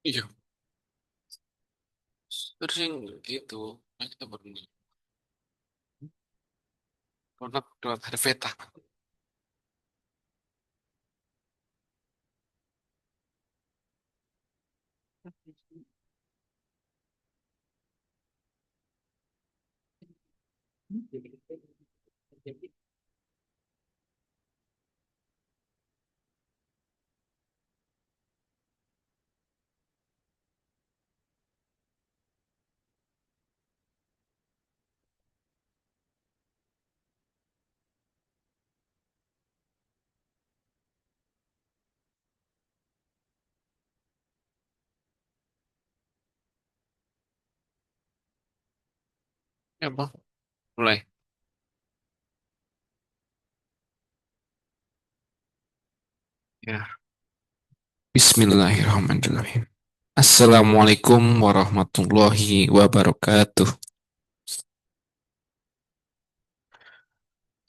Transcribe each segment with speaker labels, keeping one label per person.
Speaker 1: Iya, sering gitu. Nah, kita baru produk produk Harveta. Ya, Bang. Mulai. Ya. Bismillahirrahmanirrahim. Assalamualaikum warahmatullahi wabarakatuh.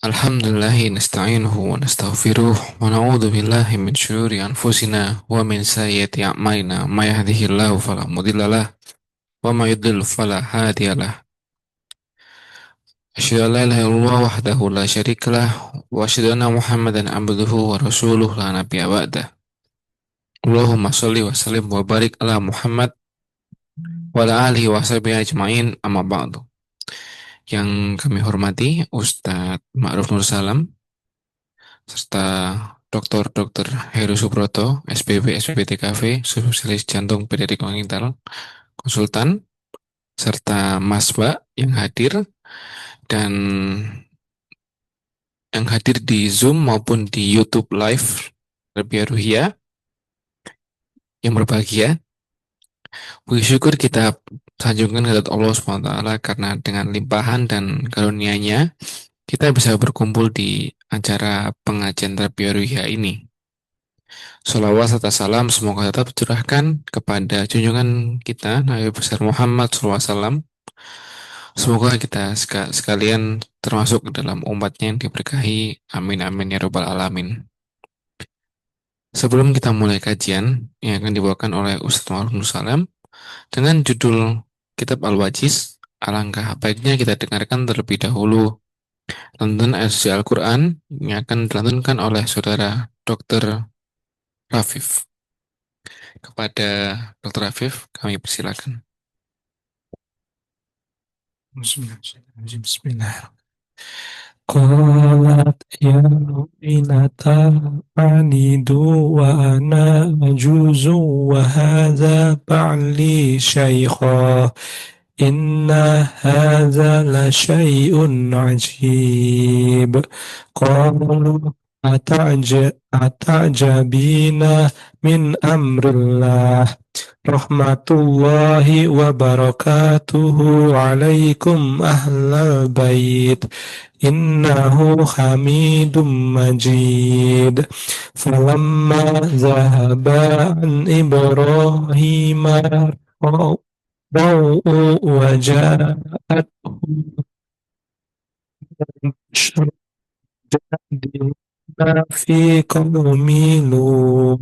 Speaker 1: Alhamdulillahi nasta'inuhu wa nastaghfiruh wa na'udzu billahi min syururi anfusina wa min sayyiati a'malina may yahdihillahu fala mudhillalah wa may yudlil fala hadiyalah. Asyhadu an la ilaha illallah wahdahu la syarikalah wa asyhadu anna Muhammadan abduhu wa rasuluh la nabiyya ba'dah. Allahumma shalli wa sallim wa barik ala Muhammad wa ala alihi wa sahbihi ajmain amma ba'du. Yang kami hormati Ustadz Ma'ruf Nur Salam serta Dr. Heru Subroto, SPB, SPBTKV, spesialis jantung pediatrik kongnital, konsultan, serta Mas Mbak dan yang hadir di Zoom maupun di YouTube Live Rabia Ruhia yang berbahagia. Puji syukur kita sanjungkan kepada Allah SWT karena dengan limpahan dan karunia-Nya kita bisa berkumpul di acara pengajian Rabia Ruhia ini. Salawat serta salam semoga tetap tercurahkan kepada junjungan kita Nabi besar Muhammad SAW. Semoga kita sekalian termasuk dalam umatnya yang diberkahi. Amin amin ya robbal alamin. Sebelum kita mulai kajian yang akan dibawakan oleh Ustadz Ma'ruf Salam dengan judul Kitab Al-Wajiz, alangkah baiknya kita dengarkan terlebih dahulu lantunan ayat suci Al-Quran yang akan dilantunkan oleh Saudara Dr. Rafif. Kepada Dr. Rafif, kami persilakan. Bismillah. قالت يا ويلتى ألد وأنا عجوز وهذا بعلي شيخا إن هذا لشيء عجيب قالوا أتعجبين من أمر الله رحمة الله وبركاته عليكم أهل البيت إنه حميد مجيد فلما ذهب عن إبراهيم الروع وجاءته بشرى في قوم لوط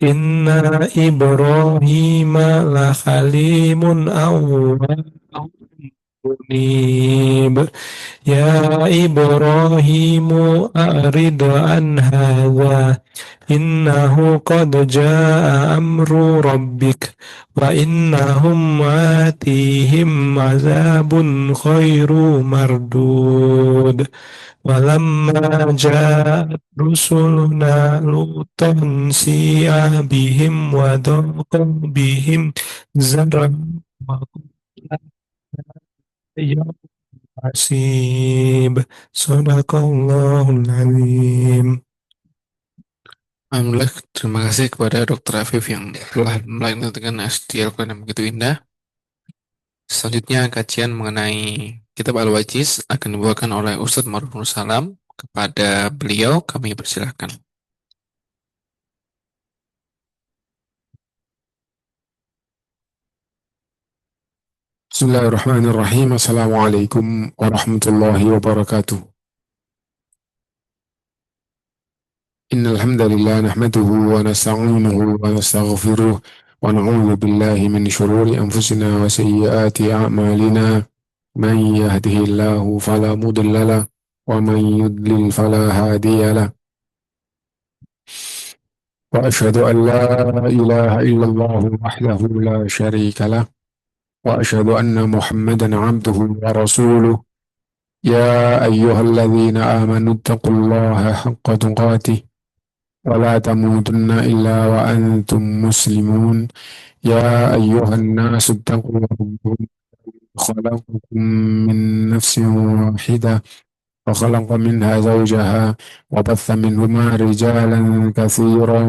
Speaker 1: إن إبراهيم لحليم أواه منيب يا إبراهيم أعرض عن هذا إنه قد جاء أمر ربك وإنهم آتيهم عذاب غير مردود ولما جاءت رسلنا لوطا سيء بهم وضاق بهم زرعا وقال يوم حسيب صدق الله العظيم. Alhamdulillah, terima kasih kepada Dr. Afif yang telah melanjutkan SD Al-Quran yang begitu indah. Selanjutnya kajian mengenai Kitab Al-Wajiz akan dibawakan oleh Ustadz Ma'ruf Salam. Kepada beliau kami persilahkan.
Speaker 2: Bismillahirrahmanirrahim. Assalamualaikum warahmatullahi wabarakatuh. Innal hamdalillah nahmaduhu wa nasta'inuhu wa nastaghfiruh ونعوذ بالله من شرور أنفسنا وسيئات أعمالنا. من يهده الله فلا مضل له ومن يضلل فلا هادي له. وأشهد أن لا إله إلا الله وحده لا شريك له، وأشهد أن محمدا عبده ورسوله. يا أيها الذين آمنوا اتقوا الله حق تقاته ولا تموتن إلا وأنتم مسلمون. يا أيها الناس اتقوا ربكم خلقكم من نفس واحدة وخلق منها زوجها وبث منهما رجالا كثيرا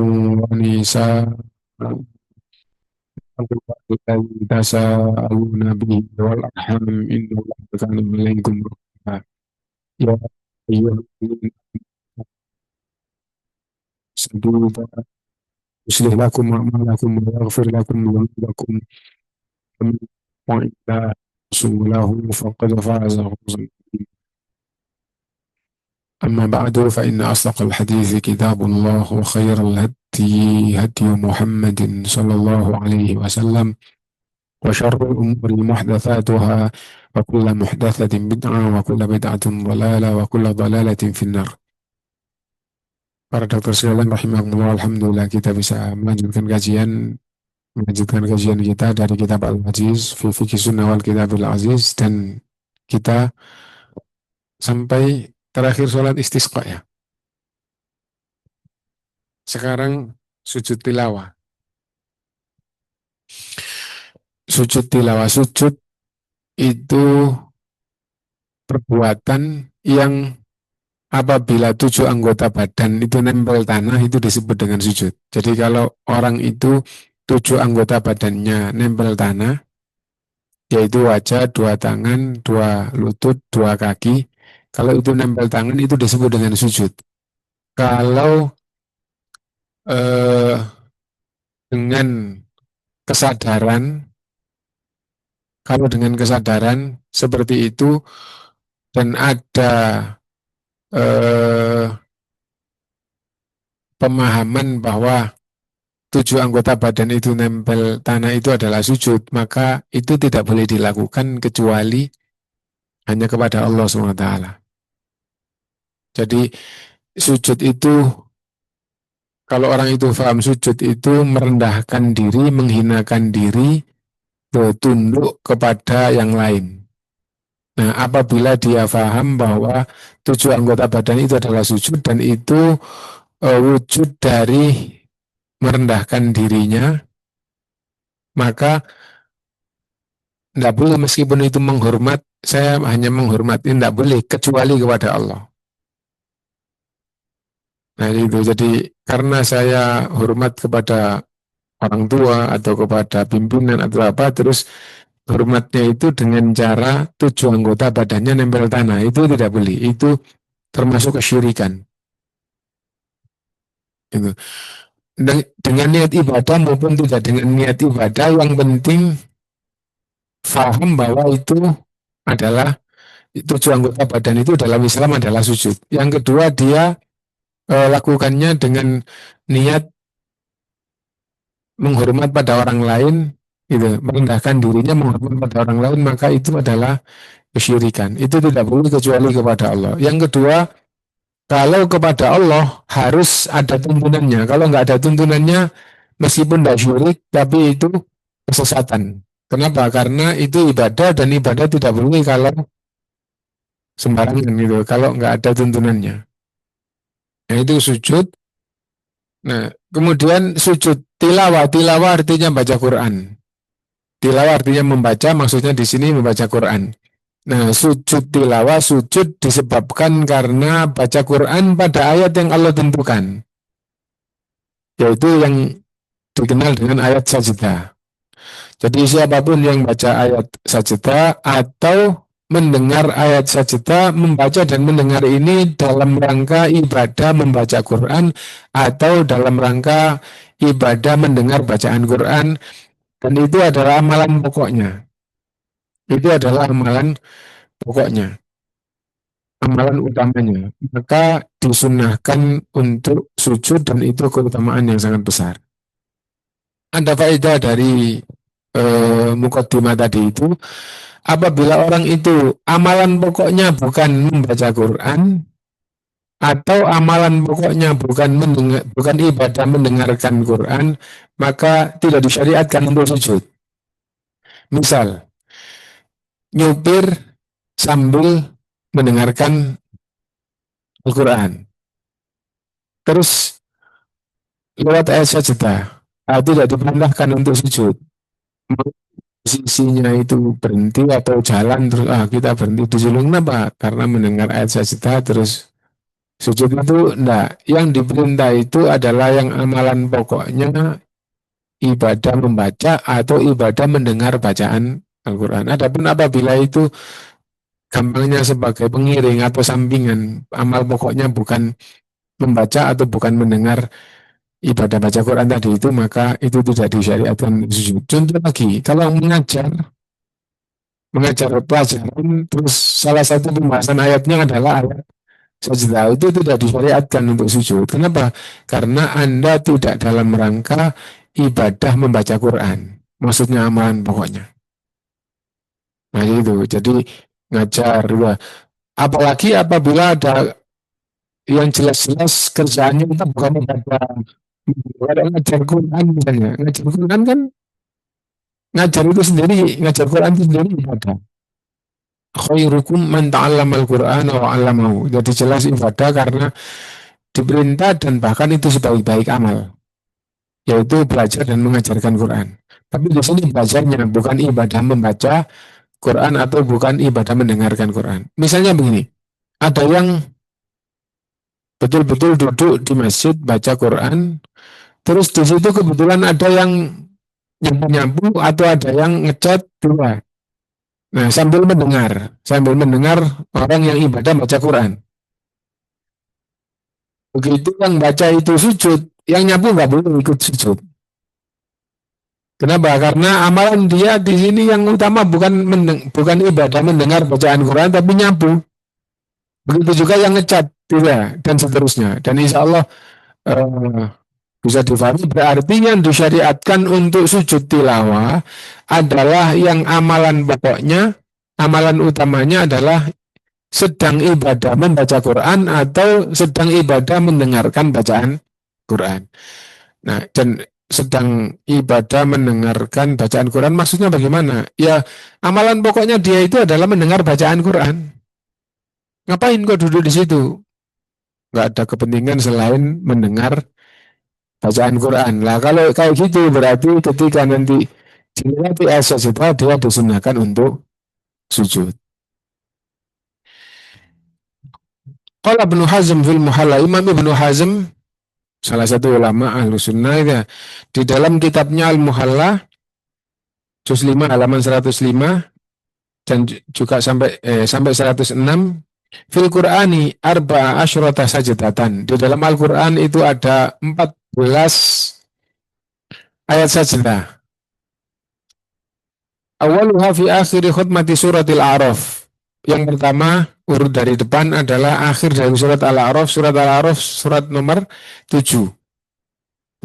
Speaker 2: ونساء. الذي تساءلون به والأرحام إن الله كان عليكم رقيبا. يا أيها الذين آمنوا يصلح لكم أعمالكم ويغفر لكم ذنوبكم، ومن يطع الله ورسوله فقد فاز فوزا عظيما. أما بعد، فإن أصدق الحديث كتاب الله، وخير الهدي هدي محمد صلى الله عليه وسلم، وشر الأمور محدثاتها، وكل محدثة بدعة، وكل بدعة ضلالة، وكل ضلالة في النار. Para dokter sekalian rahimahumullah, alhamdulillah kita bisa melanjutkan kajian kita dari kitab Al-Aziz fi Fiqh Sunnah wal Kitab Al-Aziz, dan kita sampai terakhir sholat istisqa ya. Sekarang sujud tilawah. Sujud tilawah, sujud itu perbuatan yang apabila 7 anggota badan itu nempel tanah itu disebut dengan sujud. Jadi kalau orang itu 7 anggota badannya nempel tanah, yaitu wajah, 2 tangan, 2 lutut, 2 kaki. Kalau itu nempel tangan itu disebut dengan sujud. Kalau dengan kesadaran, kalau dengan kesadaran seperti itu dan ada pemahaman bahwa 7 anggota badan itu nempel tanah itu adalah sujud, maka itu tidak boleh dilakukan kecuali hanya kepada Allah SWT. Jadi sujud itu, kalau orang itu paham sujud itu merendahkan diri, menghinakan diri, tunduk kepada yang lain. Nah, apabila dia paham bahwa 7 anggota badan itu adalah sujud dan itu wujud dari merendahkan dirinya, maka tidak boleh, meskipun itu menghormat, saya hanya menghormati, tidak boleh kecuali kepada Allah. Nah itu, jadi karena saya hormat kepada orang tua atau kepada pimpinan atau apa, terus hormatnya itu dengan cara 7 anggota badannya nempel tanah, itu tidak boleh, itu termasuk kesyirikan. Gitu. Dengan niat ibadah maupun tidak dengan niat ibadah, yang penting faham bahwa itu adalah 7 anggota badan itu dalam Islam adalah sujud. Yang kedua, dia lakukannya dengan niat menghormat pada orang lain, gitu, merendahkan dirinya menghormat pada orang lain, maka itu adalah kesyirikan. Itu tidak boleh kecuali kepada Allah. Yang kedua, kalau kepada Allah harus ada tuntunannya. Kalau nggak ada tuntunannya, meskipun tidak syirik, tapi itu kesesatan. Kenapa? Karena itu ibadah, dan ibadah tidak boleh kalau sembarangan gitu, kalau nggak ada tuntunannya. Nah itu sujud. Nah kemudian sujud tilawah. Tilawah artinya baca Quran. Tilawah artinya membaca, maksudnya di sini membaca Quran. Nah sujud tilawah, sujud disebabkan karena baca Quran pada ayat yang Allah tentukan, yaitu yang dikenal dengan ayat sajdah. Jadi siapapun yang baca ayat sajdah atau mendengar ayat sajdah, membaca dan mendengar ini dalam rangka ibadah membaca Quran atau dalam rangka ibadah mendengar bacaan Quran, dan itu adalah amalan pokoknya. Itu adalah amalan pokoknya, amalan utamanya. Maka disunahkan untuk sujud, dan itu keutamaan yang sangat besar. ada faedah dari mukaddimah tadi itu, apabila orang itu amalan pokoknya bukan membaca Quran, atau amalan pokoknya bukan ibadah mendengarkan Quran, maka tidak disyariatkan untuk sujud. Misal, nyupir sambil mendengarkan Al-Quran. Terus lewat ayat sajadah, tidak diperintahkan untuk sujud. Sisinya itu berhenti atau jalan terus kita berhenti di sulung, kenapa? Karena mendengar ayat sajadah terus sujud itu enggak. Yang diperintah itu adalah yang amalan pokoknya ibadah membaca atau ibadah mendengar bacaan Al-Quran. Adapun apabila itu gampangnya sebagai pengiring atau sampingan, amal pokoknya bukan membaca atau bukan mendengar ibadah baca Quran tadi itu, maka itu tidak disyariatkan sujud. Contoh lagi, kalau mengajar pelajaran, terus salah satu pembahasan ayatnya adalah ayat sajadah, itu tidak disyariatkan untuk sujud. Kenapa? Karena Anda tidak dalam rangka ibadah membaca Quran. Maksudnya amalan pokoknya. Nah itu, jadi ngajar. Wah. Apalagi apabila ada yang jelas-jelas kerjaannya itu bukan ibadah. Ada ngajar Quran misalnya. Ngajar Quran kan, ngajar itu sendiri, ngajar Quran itu sendiri ibadah. Khairukum man ta'allama al-Qur'ana wa 'allamahu. Jadi jelas ibadah karena diperintah dan bahkan itu sebaik-baik amal, yaitu belajar dan mengajarkan Quran. Tapi di sini belajarnya bukan ibadah membaca Quran atau bukan ibadah mendengarkan Quran. Misalnya begini, ada yang betul-betul duduk di masjid baca Quran, terus di situ kebetulan ada yang nyapu-nyapu atau ada yang ngecat dua. Nah, sambil mendengar orang yang ibadah baca Quran. Begitu yang baca itu sujud, yang nyapu nggak boleh ikut sujud. Kenapa? Karena amalan dia di sini yang utama bukan ibadah mendengar bacaan Quran, tapi nyapu. Begitu juga yang ngecat, tidak, dan seterusnya. Dan insya Allah eh, bisa difahami, berarti yang disyariatkan untuk sujud tilawah adalah yang amalan pokoknya, amalan utamanya adalah sedang ibadah membaca Quran atau sedang ibadah mendengarkan bacaan Quran. Nah, dan sedang ibadah mendengarkan bacaan Quran maksudnya bagaimana? Ya, amalan pokoknya dia itu adalah mendengar bacaan Quran. Ngapain kok duduk di situ? Nggak ada kepentingan selain mendengar bacaan Quran. Lah kalau kayak gitu berarti ketika nanti dilewati ayat sajadah dia disunahkan untuk sujud. Qala Ibnu Hazm fil Muhalla, Imam Ibnu Hazm salah satu ulama ahlu sunnah ya, di dalam kitabnya Al-Muhalla juz 5 halaman 105 dan juga sampai 106, fil Qur'ani arba asyrata sajadatan. Di dalam Al-Qur'an itu ada 14 ayat sajadah. Awaluha fi akhiri khutmati suratil A'raf. Yang pertama, urut dari depan adalah akhir dari surat Al-A'raf, surat nomor 7.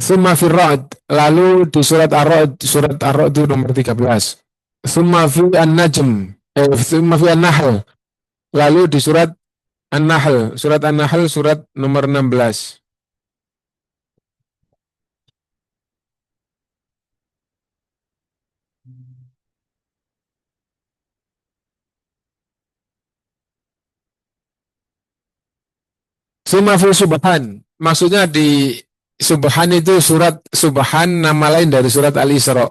Speaker 2: Thumma fi Ra'd, lalu di surat Ar-Ra'd itu nomor 13. Thumma fi An-Najm, thumma fi An-Nahl, lalu di surat An-Nahl surat nomor 16. Thumma fi Subhan, maksudnya di Subhan itu surat Subhan nama lain dari surat Al-Isra.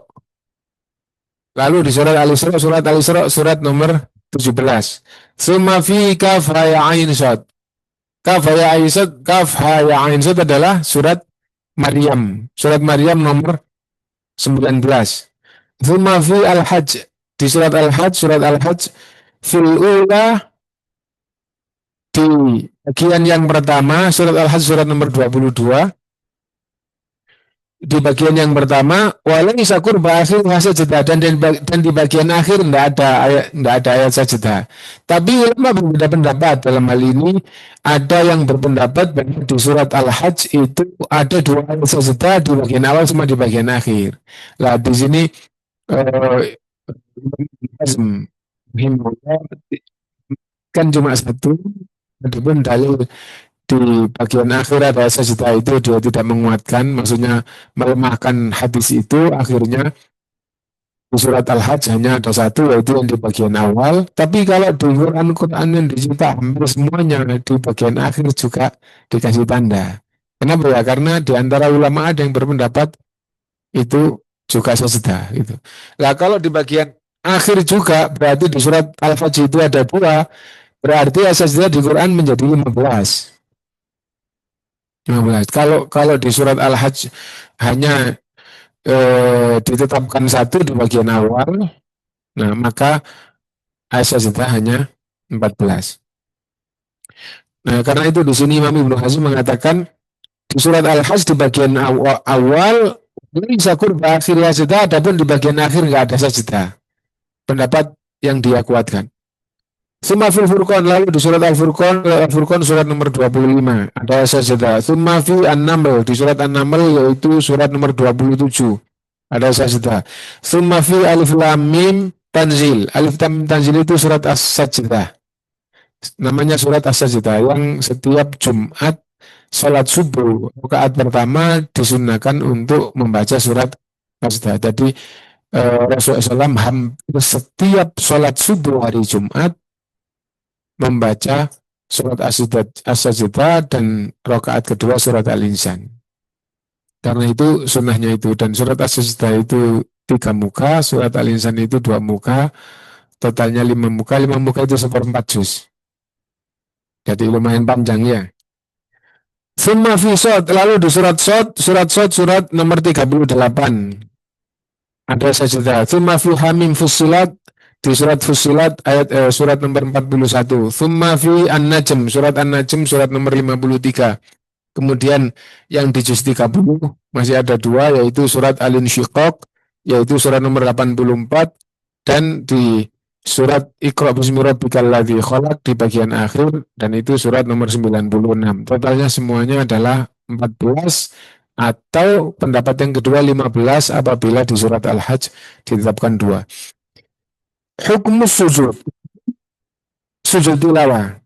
Speaker 2: Lalu di surat nomor 17. Thumma fi Kaf ya Ain Sad. Kaf ya Ain Sad adalah surat Maryam. Surat Maryam nomor 19. Thumma fi Al-Hajj. Di surat Al-Hajj fil ula, di bagian yang pertama surat Al-Hajj surat nomor 22. di bagian yang pertama walaysa qurba akhir sajdah, dan di bagian akhir enggak ada ayat sajdah. Tapi ulama berbeda pendapat dalam hal ini. Ada yang berpendapat bahwa di surat Al-Hajj itu ada dua ayat sajdah, di bagian awal sama di bagian akhir. Lah di sini eh, Hazm rahimahullah kan cuma satu, adapun dalil di bagian akhir ada sajdah itu dia tidak menguatkan, maksudnya melemahkan hadis itu. Akhirnya di surat Al-Hajj hanya ada satu, yaitu yang di bagian awal. Tapi kalau di Quran yang dicerita hampir semuanya di bagian akhir juga dikasih tanda. Kenapa ya? Karena di antara ulama ada yang berpendapat itu juga sajdah itu. Nah kalau di bagian akhir juga berarti di surat Al-Fajr itu ada dua, berarti sajdah di Quran menjadi 15. 15. Kalau kalau di surat Al-Hajj hanya ditetapkan satu di bagian awal, nah maka sajdah hanya 14. Nah, karena itu di sini Imam Ibnu Hazm mengatakan di surat Al-Hajj di bagian awal ini sakur akhir sajdah, adapun di bagian akhir nggak ada sajdah. Pendapat yang dia kuatkan. Summa fil Furqan, lalu di surat Al-Furqan surat nomor 25 ada sajdah. Summa fi An-Naml, di surat An-Naml yaitu surat nomor 27 ada sajdah. Summa fi Alif Lam Mim Tanzil. Alif Lam Mim Tanzil itu surat As-Sajdah. Namanya surat As-Sajdah yang setiap Jumat sholat subuh rakaat pertama disunahkan untuk membaca surat As-Sajdah. Jadi Rasulullah SAW hampir setiap sholat subuh hari Jumat membaca surat As-Sajdah dan rakaat kedua surat Al-Insan. Karena itu sunnahnya itu, dan surat As-Sajdah itu 3 muka, surat Al-Insan itu 2 muka, totalnya 5 muka. 5 muka itu seperempat juz. Jadi lumayan panjang ya. Summa fi Sod, lalu di surat Sod, surat nomor 38 ada sajdah. Summa fi Hamim Fussilat, di surat Fussilat ayat surat nomor 41. Summa fi An-Najm, surat An-Najm surat nomor 53. Kemudian yang di juz 30 masih ada 2, yaitu surat Al-Insyiqaq, yaitu surat nomor 84, dan di surat Iqra bismi rabbikal ladzi khalaq di bagian akhir, dan itu surat nomor 96. Totalnya semuanya adalah 14, atau pendapat yang kedua 15 apabila di surat Al-Hajj ditetapkan 2. Hukum sujud tilawah.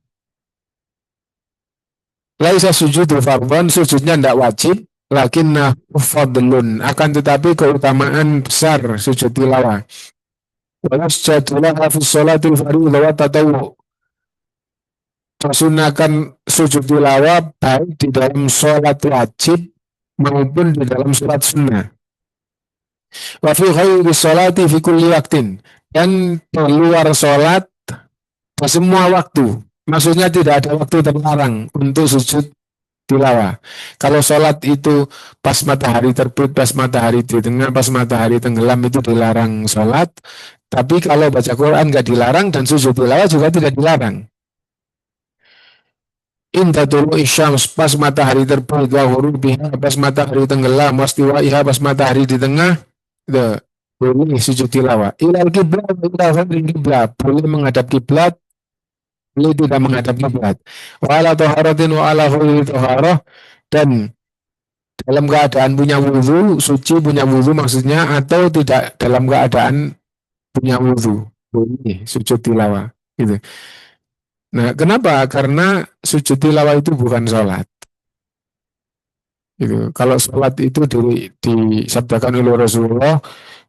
Speaker 2: Laisa sujudul fardhon, sujudnya tidak wajib, lakinna fadlun, akan tetapi keutamaan besar sujud tilawah. Wa yusjadu laha fi sholatil fardhu wa tatawwu. Disunahkan sujud tilawah baik di dalam sholat wajib maupun di dalam sholat sunnah. Wa fi ghairi sholati fi kulli waktin, dan di luar sholat di semua waktu. Maksudnya tidak ada waktu terlarang untuk sujud tilawah. Kalau sholat itu pas matahari terbit, pas matahari di tengah, pas matahari tenggelam itu dilarang sholat. Tapi kalau baca Quran nggak dilarang, dan sujud tilawah juga tidak dilarang. Inta tulu isyams, pas matahari terbit, wa hurubiha, pas matahari tenggelam, wastiwaiha, pas matahari di tengah, boleh sujud tilawah. Ilal kiblat, boleh menghadap kiblat, boleh tidak menghadap kiblat. Wa ala taharatin wa ala ghairi taharah, dan dalam keadaan punya wudhu, suci punya wudhu maksudnya, atau tidak dalam keadaan punya wudhu, boleh sujud tilawah gitu. Nah, kenapa? Karena sujud tilawah itu bukan sholat. Gitu. Kalau sholat itu disabdakan oleh Rasulullah,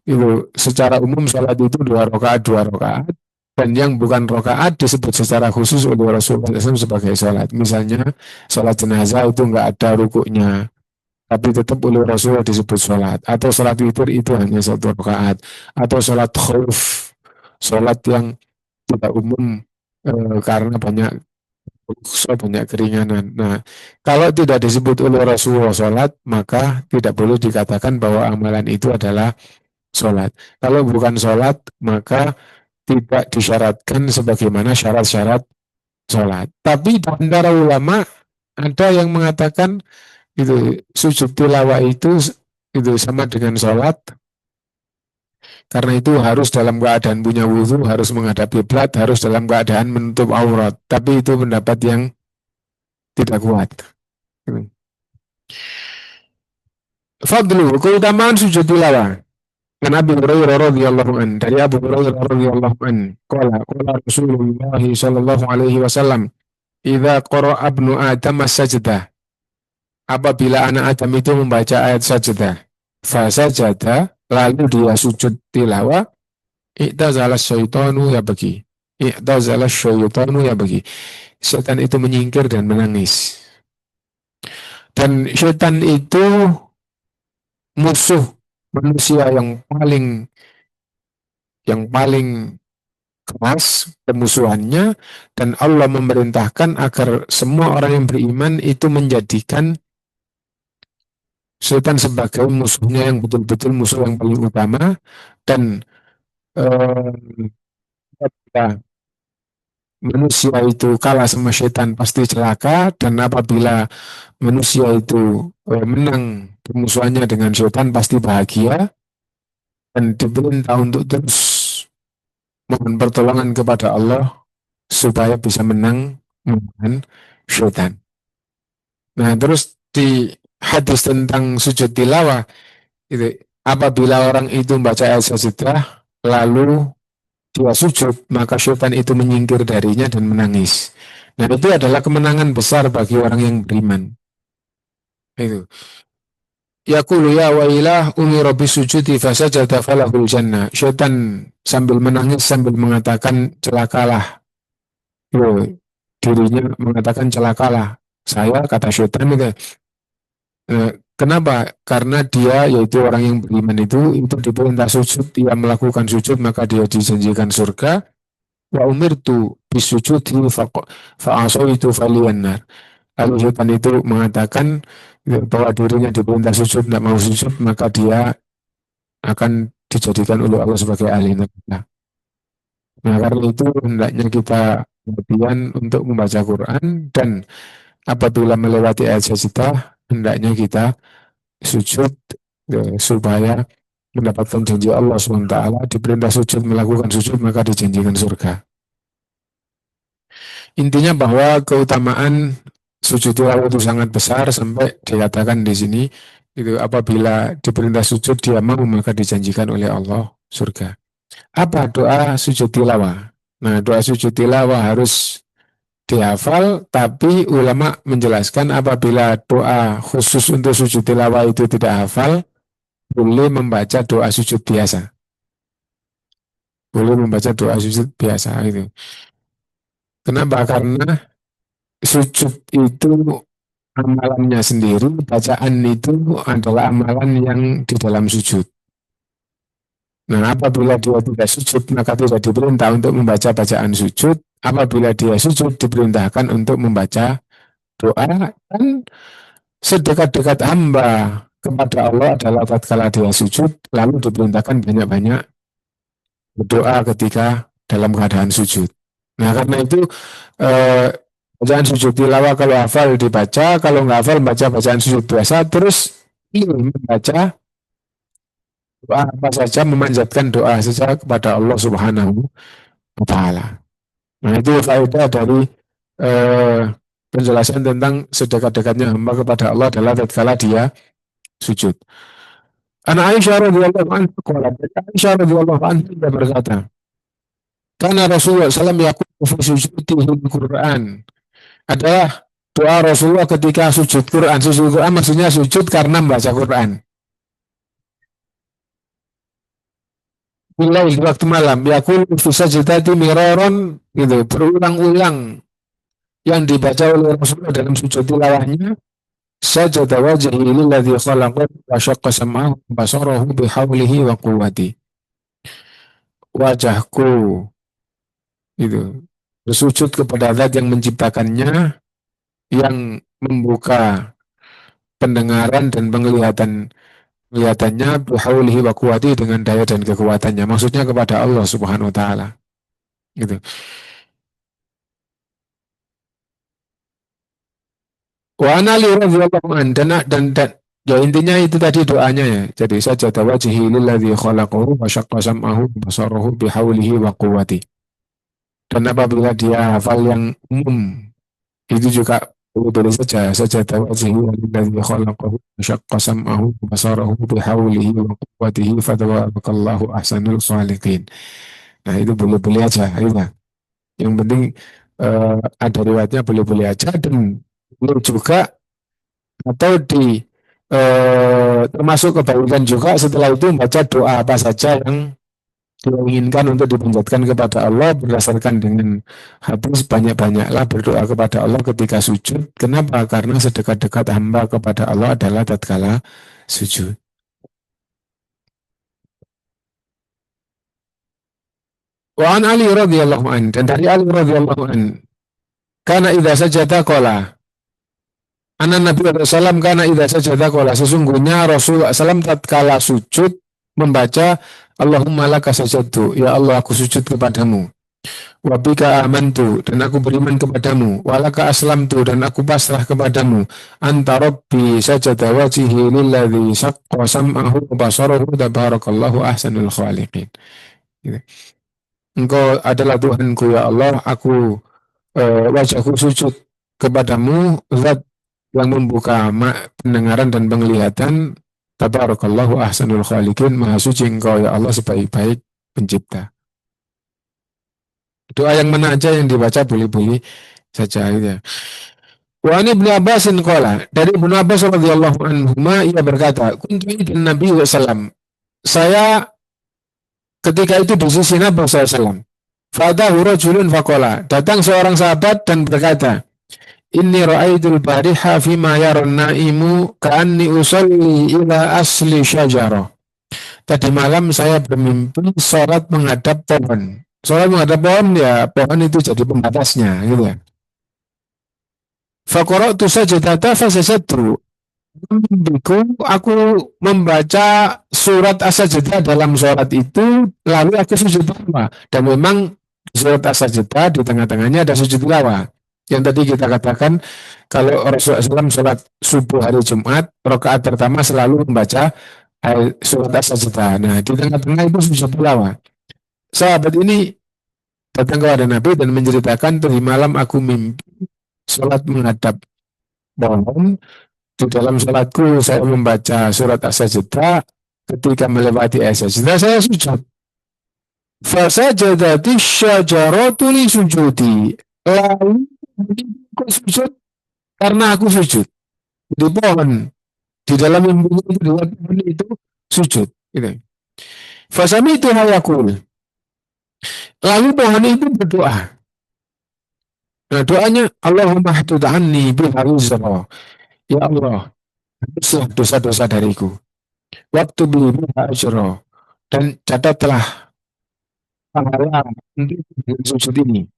Speaker 2: itu secara umum sholat itu 2 rakaat 2 rakaat, dan yang bukan rakaat disebut secara khusus oleh Rasulullah SAW sebagai sholat. Misalnya sholat jenazah itu nggak ada rukuknya, tapi tetap oleh Rasulullah disebut sholat. Atau sholat witir itu hanya 1 rakaat. Atau sholat khauf, sholat yang tidak umum karena banyak keringanan. Nah, kalau tidak disebut oleh Rasulullah sholat, maka tidak boleh dikatakan bahwa amalan itu adalah sholat. Kalau bukan sholat, maka tidak disyaratkan sebagaimana syarat-syarat sholat. Tapi di antara ulama ada yang mengatakan itu sujud tilawah itu itu sama dengan sholat, karena itu harus dalam keadaan punya wudhu, harus menghadap kiblat, harus dalam keadaan menutup aurat. Tapi itu pendapat yang tidak kuat. Fadlu, keutamaan sujud tilawah. An Abi Hurairah radhiyallahu an, dari Abu Hurairah radhiyallahu an, qala Rasulullah sallallahu alaihi wasallam, idza qara'a ibnu Adam as-sajdah, apabila anak Adam itu membaca ayat sajdah, fa sajada, lalu dia sujud tilawah, i'tazala syaitanu ya bagi. I'tazala syaitanu ya bagi. Setan itu menyingkir dan menangis. Dan setan itu musuh manusia yang paling keras permusuhannya, dan Allah memerintahkan agar semua orang yang beriman itu menjadikan setan sebagai musuhnya yang betul-betul musuh yang paling utama. Dan apabila manusia itu kalah sama setan pasti celaka, dan apabila manusia itu menang permusuhannya dengan setan pasti bahagia, dan diperintah untuk terus mohon pertolongan kepada Allah supaya bisa menang melawan syaitan. Nah, terus di hadis tentang sujud tilawah itu, apabila orang itu membaca ayat sajdah lalu dia sujud, maka syaitan itu menyingkir darinya dan menangis. Nah, itu adalah kemenangan besar bagi orang yang beriman. Itu. Yaqulu ya wailah umira bisujudi fasajada falahul jannah. Syaitan sambil menangis sambil mengatakan celakalah. Yo, dirinya mengatakan celakalah. Saya, kata syaitan itu. Kenapa? Karena dia, yaitu orang yang beriman itu diperintah sujud, dia melakukan sujud maka dia dijanjikan surga. Wa umirtu bisujudi fa'asaitu faliyannar. Lalu syaitan itu mengatakan bahwa dirinya diperintah sujud, tidak mau sujud, maka dia akan dijadikan oleh Allah sebagai ahli neraka. Nah, karena itu hendaknya kita perhatian untuk membaca Quran, dan apabila melewati ayat sajdah, hendaknya kita sujud supaya mendapatkan janji Allah SWT. Diperintah sujud, melakukan sujud, maka dijanjikan surga. Intinya bahwa keutamaan sujud tilawah itu sangat besar, sampai dikatakan di sini itu apabila diperintah sujud dia mau, maka dijanjikan oleh Allah surga. Apa doa sujud tilawah? Nah, doa sujud tilawah harus dihafal, tapi ulama menjelaskan apabila doa khusus untuk sujud tilawah itu tidak hafal, boleh membaca doa sujud biasa. Boleh membaca doa sujud biasa itu. Kenapa? Karena sujud itu amalannya sendiri, bacaan itu adalah amalan yang di dalam sujud. Nah, apabila dia tidak sujud, maka tidak diperintah untuk membaca bacaan sujud. Apabila dia sujud, diperintahkan untuk membaca doa. Dan sedekat-dekat hamba kepada Allah adalah tatkala dia sujud, lalu diperintahkan banyak-banyak berdoa ketika dalam keadaan sujud. Nah, karena itu eh, bacaan sujud tilawah kalau hafal dibaca, kalau nggak hafal baca bacaan sujud biasa, terus membaca doa apa saja, memanjatkan doa saja kepada Allah Subhanahu wa Ta'ala. Nah, itu faedah dari eh, penjelasan tentang sedekat-dekatnya hamba kepada Allah adalah tatkala dia sujud. Anak Aisyah radhiyallahu anha, Aisyah radhiyallahu anha berkata, karena Rasulullah SAW yaqulu fi sujudihi Quran, adalah doa Rasulullah ketika sujud Quran. Sujud Quran maksudnya sujud karena membaca Quran. Bila di waktu malam, yaqulu fi sajdati miraron, gitu, berulang-ulang yang dibaca oleh Rasulullah dalam sujud tilawahnya. Sajada wajhi lilladzi khalaqahu wa syaqqa sam'ahu wa basarahu bihaulihi wa quwwati. Wajahku itu bersujud kepada zat yang menciptakannya, yang membuka pendengaran dan penglihatannya bihaulihi wa quwwati, dengan daya dan kekuatannya. Maksudnya kepada Allah Subhanahu wa taala. Gitu. Wa ana li radhiyallahu an, dan Ya intinya itu tadi doanya ya. Jadi sajada wajhi lilladzi khalaqahu wa syaqqa sam'ahu wa basarahu bihaulihi wa quwwati. Dan apabila dia hafal yang umum, itu juga boleh saja sajada wajhi lilladzi khalaqahu wa syaqqa sam'ahu wa basarahu bihaulihi wa quwwatihi fatabarakallahu ahsanul khaliqin. Nah itu boleh-boleh aja. Itu. Yang penting ada riwayatnya boleh-boleh aja dan boleh juga atau termasuk kebaikan juga setelah itu membaca doa apa saja yang diinginkan untuk dipanjatkan kepada Allah berdasarkan dengan hadis banyak-banyaklah berdoa kepada Allah ketika sujud. Kenapa? Karena sedekat-dekat hamba kepada Allah adalah tatkala sujud. Wa an Ali radhiyallahu an dan dari Ali radhiyallahu an karena idza sajada qala Anak Nabi SAW karena idza sajada qala sesungguhnya Rasulullah SAW tatkala sujud membaca Allahumma laka sajadtu ya Allah aku sujud kepadamu wa bika amantu dan aku beriman kepadamu walaka aslamtu dan aku pasrah kepadamu anta rabbi sajada wajhi lilladzi saqqa sam'ahu wa basarahu tabarakallahu ahsanul khaliqin. Gitu. Engkau adalah Tuhanku ya Allah aku wajahku sujud kepadamu zat yang membuka pendengaran dan penglihatan. Tabarakallahu ahsanul khaliqin, maha suci engkau ya Allah sebaik-baik pencipta. Doa yang mana aja yang dibaca boleh-boleh saja gitu ya. Wa ani Ibnu Abbasin qala, dari Ibnu Abbas radhiyallahu anhu ia berkata, kuntu inda Nabi sallam. Saya ketika itu di sisi Nabi sallam. Fadahu rajulun faqala, datang seorang sahabat dan berkata, Inni ra'aitul bariha fima yaran naimu ka'anni usalli ila asli syajarah. Tadi malam saya bermimpi sholat menghadap pohon. Sholat menghadap pohon ya pohon itu jadi pembatasnya gitu ya. Faqara'tu sajadata fasajadtu. Mimpiku aku membaca surat as-sajdah dalam sholat itu lalu aku sujud tilawa. Dan memang surat as-sajdah di tengah-tengahnya ada sujud tilawa. Yang tadi kita katakan kalau Rasulullah SAW sholat subuh hari Jumat, rakaat pertama selalu membaca surat as-sajdah. Nah di tengah-tengah itu sujud tilawah. Sahabat ini datang kepada Nabi dan menceritakan tadi malam aku mimpi sholat menghadap pohon. Di dalam sholatku saya membaca surat as-sajdah. Ketika melewati as-sajdah saya sujud. Fasajadati syajaratu li sujudi. Lalu aku sujud karena aku sujud di pohon di dalam mimpi itu di pohon itu sujud gitu. Fasami itu hayakul lalu pohon itu berdoa. Nah doanya Allahumma hdud anni biha wizra ya Allah hapuslah dosa-dosa dariku waktu beli biha ajra dan catatlah pahala untuk sujud ini.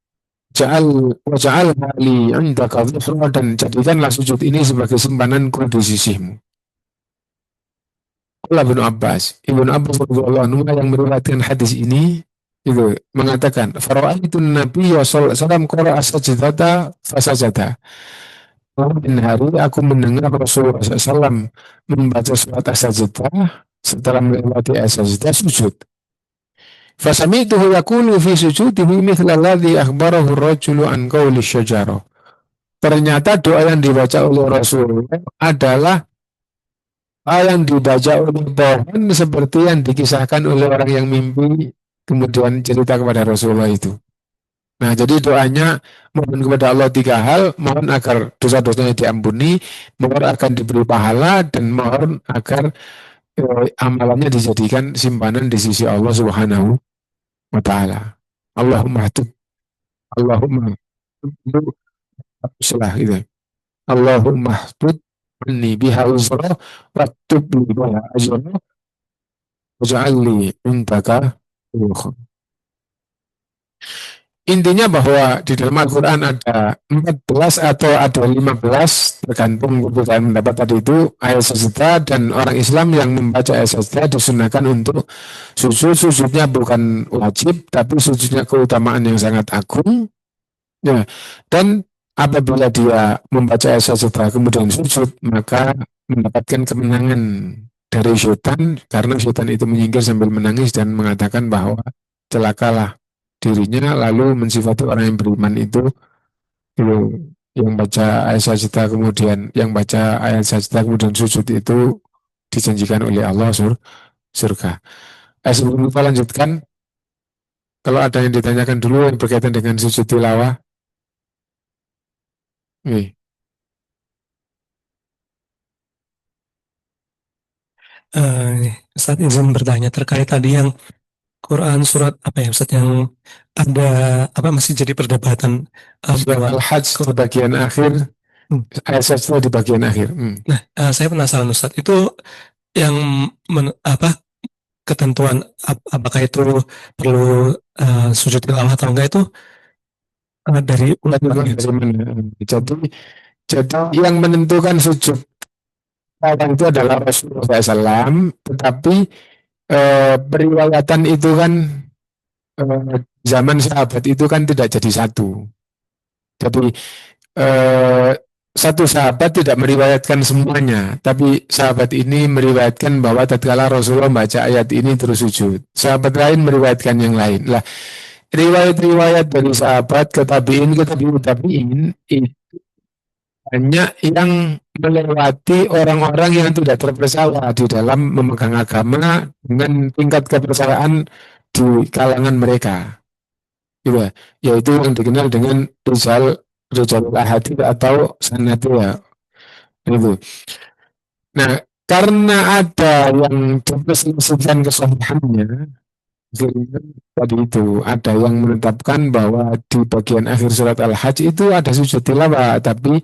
Speaker 2: Waja'al li indaka dhufra dan jadikanlah sujud ini sebagai simpananku di sisimu. Qala Ibnu Abbas radhiyallahu anhu yang meriwayatkan hadis ini itu mengatakan fara'aitun Nabi sallallahu alaihi wasallam qara'a sajdata fasajada. Malam hari aku mendengar Rasulullah SAW membaca surat as-sajdah setelah melewati as-sajdah sujud. Fasamituhu yaqulu fi sujudihi mithla alladhi akhbarahu ar-rajulu an qawli syajarah. Ternyata doa yang dibaca oleh Rasulullah adalah yang dibaca oleh pohon seperti yang dikisahkan oleh orang yang mimpi kemudian cerita kepada Rasulullah itu. Nah, jadi doanya mohon kepada Allah 3 hal, mohon agar dosa-dosanya diampuni, mohon akan diberi pahala, dan mohon agar amalannya dijadikan simpanan di sisi Allah Subhanahu wa ta'ala. Allahumma hatub, Allahumma salah gitu. Allahumma hatub anni biha uzra waktub li biha ajra waj'alni indaka ruh. Intinya bahwa di dalam Al-Quran ada 14 atau ada 15 tergantung perbedaan pendapat tadi itu ayat sajdah, dan orang Islam yang membaca ayat sajdah disunahkan untuk sujudnya bukan wajib tapi sujudnya keutamaan yang sangat agung ya. Dan apabila dia membaca ayat sajdah kemudian sujud maka mendapatkan kemenangan dari syaitan karena syaitan itu menyingkir sambil menangis dan mengatakan bahwa celakalah dirinya, lalu mensifati orang yang beriman itu yang baca ayat sajdah kemudian sujud itu dijanjikan oleh Allah surga. Sebelum kita lanjutkan, kalau ada yang ditanyakan dulu yang berkaitan dengan sujud tilawah, nih,
Speaker 3: Ustaz izin bertanya terkait tadi yang Quran surat apa ya Ustaz yang ada apa masih jadi perdebatan
Speaker 2: surat
Speaker 3: bahwa
Speaker 2: Al-Hajj di bagian akhir,
Speaker 3: Hmm.
Speaker 2: ayat sajdah di bagian akhir.
Speaker 3: Nah, saya penasaran Ustaz itu yang apa ketentuan apakah itu perlu sujud tilawah atau enggak itu dari ulama
Speaker 2: Dari
Speaker 3: gitu.
Speaker 2: mana? Jadi yang menentukan sujud tilawah itu adalah Rasulullah SAW, tetapi periwayatan itu kan zaman sahabat itu kan tidak jadi satu. Jadi eh, satu sahabat tidak meriwayatkan semuanya, tapi sahabat ini meriwayatkan bahwa tatkala Rasulullah membaca ayat ini terus sujud. Sahabat lain meriwayatkan yang lain. Lah, riwayat-riwayat dari sahabat ke tabi'in itu banyak yang melewati orang-orang yang tidak terpercaya di dalam memegang agama dengan tingkat kepercayaan di kalangan mereka. Gitu ya. Yaitu yang dikenal dengan Rizal Ahadith atau Sanatiyah. Itu. Nah, karena ada yang diperselisihkan kesahihannya, tadi itu ada yang menetapkan bahwa di bagian akhir surat Al-Hajj itu ada sujud tilawah, tapi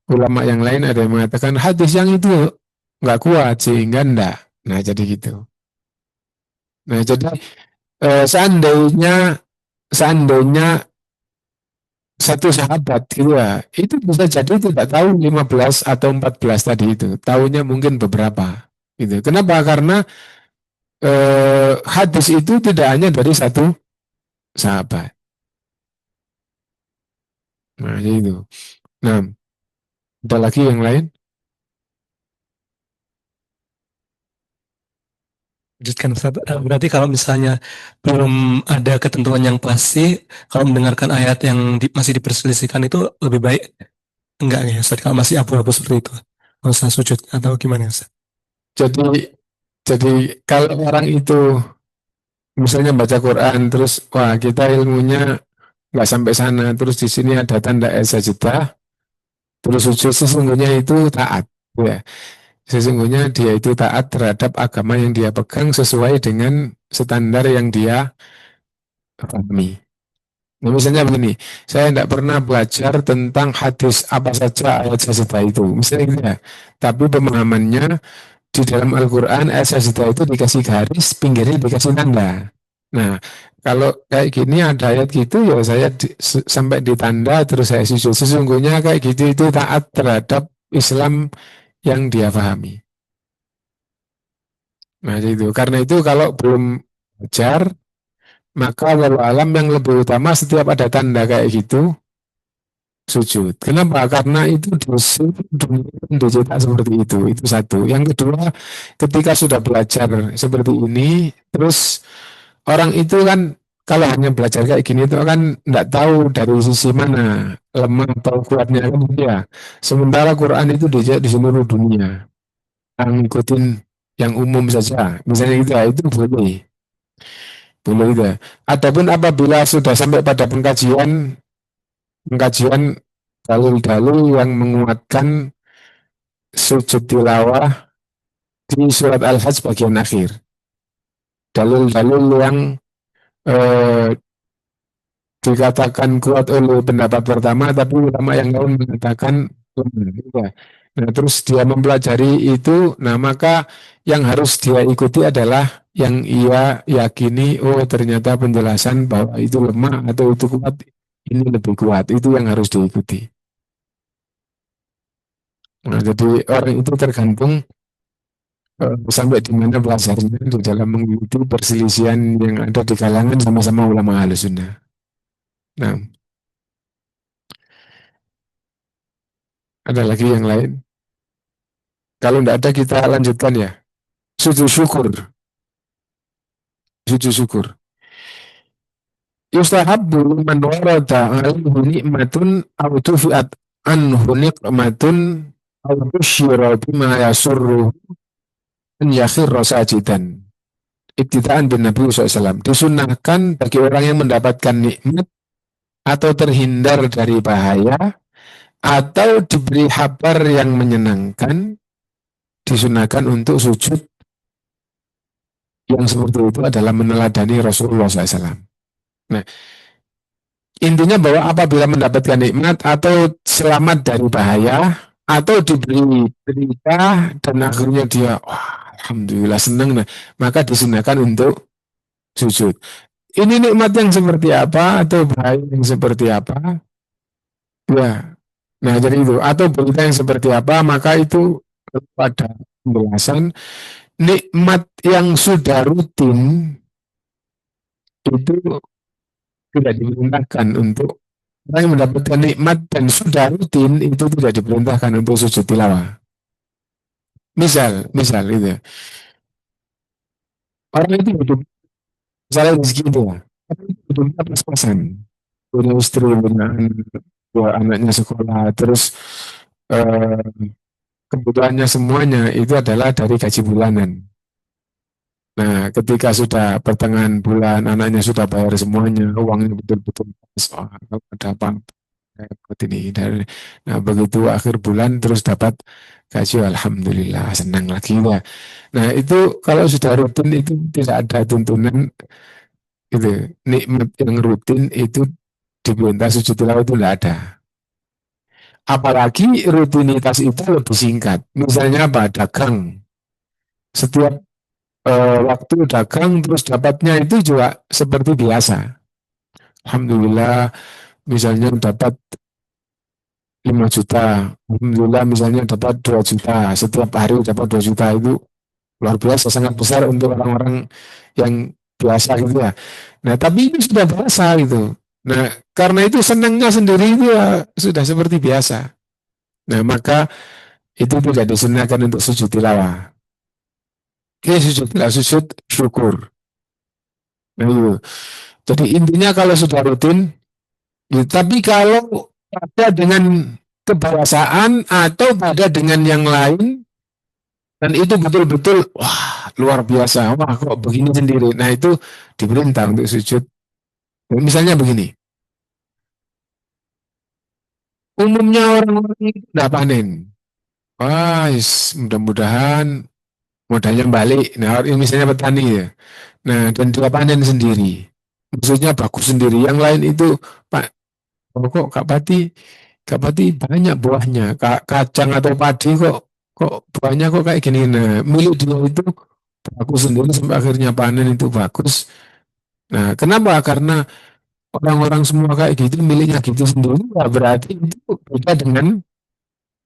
Speaker 2: ulama yang lain ada yang mengatakan hadis yang itu nggak kuat sehingga enggak. Nah, jadi gitu. Nah, jadi seandainya seandainya satu sahabat gitu ya, itu bisa jadi tidak tahu 15 atau 14 tadi itu. Tahunya mungkin beberapa gitu. Kenapa? Karena hadis itu tidak hanya dari satu sahabat. Nah, itu. Nah, ada lagi yang lain?
Speaker 3: Lanjutkan Ustaz. Berarti kalau misalnya belum ada ketentuan yang pasti, kalau mendengarkan ayat yang masih diperselisihkan itu lebih baik enggak ya Ustaz kalau masih abu-abu seperti itu. Nggak usah sujud atau gimana Ustaz?
Speaker 2: Jadi jadi kalau orang itu misalnya baca Quran terus wah kita ilmunya nggak sampai sana, terus di sini ada tanda sajdah, terus sujud, sesungguhnya itu taat, ya. Sesungguhnya dia itu taat terhadap agama yang dia pegang sesuai dengan standar yang dia pahami. Nah, misalnya begini, saya tidak pernah belajar tentang hadis apa saja ayat sajdah itu, misalnya gitu ya. Tapi pemahamannya di dalam Al-Quran ayat sajdah itu dikasih garis, pinggirnya dikasih tanda. Nah, kalau kayak gini ada ayat gitu ya saya sampai di tanda terus saya sujud. Sesungguhnya kayak gitu itu taat terhadap Islam yang dia pahami. Nah, itu. Karena itu kalau belum belajar, maka walau alam yang lebih utama setiap ada tanda kayak gitu, sujud. Kenapa? Karena itu dosa dunia dicetak seperti itu. Itu satu. Yang kedua, ketika sudah belajar seperti ini, terus orang itu kan kalau hanya belajar kayak gini itu kan tidak tahu dari sisi mana lemah atau kuatnya kan gitu ya. Sementara Quran itu di seluruh dunia. Yang ngikutin yang umum saja. Misalnya gitu ya, itu boleh. Boleh gitu ya. Adapun apabila sudah sampai pada pengkajian pengkajian dalil-dalil yang menguatkan sujud tilawah di surat Al-Hajj bagian akhir. Dalil-dalil yang eh, dikatakan kuat oleh pendapat pertama, tapi ulama yang lain mengatakan lemah. Ya. Nah, terus dia mempelajari itu, nah maka yang harus dia ikuti adalah yang ia yakini, oh ternyata penjelasan bahwa itu lemah atau itu kuat, ini lebih kuat, itu yang harus diikuti. Nah, jadi orang itu tergantung sampai di mana belajarnya di dalam mengikuti perselisihan yang ada di kalangan sama-sama ulama Ahlus Sunnah. Nah, ada lagi yang lain? Kalau tidak ada kita lanjutkan ya. Sujud syukur. Sujud syukur. Yustahabbu man warada alaihi ni'matun aw tufi'at anhu niqmatun aw tusyira bima yasurruhu an yakhirra sajidan. Ibtidaan bin Nabi SAW. Disunahkan bagi orang yang mendapatkan nikmat atau terhindar dari bahaya atau diberi kabar yang menyenangkan, disunahkan untuk sujud yang seperti itu adalah meneladani Rasulullah SAW. Nah, intinya bahwa apabila mendapatkan nikmat atau selamat dari bahaya atau diberi berita dan akhirnya dia, wah, alhamdulillah senang, nah, maka disunahkan untuk sujud. Ini nikmat yang seperti apa atau bahaya yang seperti apa? Ya, nah jadi itu atau berita yang seperti apa, maka itu pada penjelasan nikmat yang sudah rutin itu tidak diperintahkan untuk orang yang mendapatkan nikmat dan sudah rutin itu tidak diperintahkan untuk sujud tilawah. Misal itu orang itu hidup misalnya rezeki itu ya, tapi itu hidupnya pas-pasan, punya istri, punya anak, dua anaknya sekolah, terus eh, kebutuhannya semuanya itu adalah dari gaji bulanan. Nah, ketika sudah pertengahan bulan, anaknya sudah bayar semuanya, uangnya betul-betul pas. Oh, kalau ada apa dapat ini. Nah, begitu akhir bulan terus dapat gaji, alhamdulillah, senang lagi ya. Nah, itu kalau sudah rutin itu tidak ada tuntunan itu. Nikmat yang rutin itu diperintah sujud tilawah itu tidak ada. Apalagi rutinitas itu lebih singkat. Misalnya apa? Dagang. Setiap waktu dagang terus dapatnya itu juga seperti biasa. Alhamdulillah misalnya dapat 5 juta. Alhamdulillah misalnya dapat 2 juta. Setiap hari dapat 2 juta itu luar biasa, sangat besar untuk orang-orang yang biasa gitu ya. Nah tapi ini sudah biasa gitu. Nah karena itu senangnya sendiri itu ya sudah seperti biasa. Nah maka itu tidak disunahkan untuk sujud tilawah. Oke, sujud tilawah, sujud syukur. Nah, itu. Jadi intinya kalau sudah rutin, ya, tapi kalau ada dengan kebiasaan atau pada dengan yang lain, dan itu betul-betul, wah luar biasa, wah kok begini sendiri. Nah itu diperintah untuk sujud. Misalnya begini, umumnya orang-orang itu tidak panen. Wah, mudah-mudahan modalnya balik. Nah, ini misalnya petani ya. Nah, dan dia panen sendiri. Maksudnya bagus sendiri. Yang lain itu, Pak, oh, kok Kak Pati banyak buahnya. Kacang atau padi kok buahnya kok kayak gini. Nah, milik dia itu bagus sendiri sampai akhirnya panen itu bagus. Nah, kenapa? Karena orang-orang semua kayak gitu, miliknya gitu sendiri, ya berarti itu beda dengan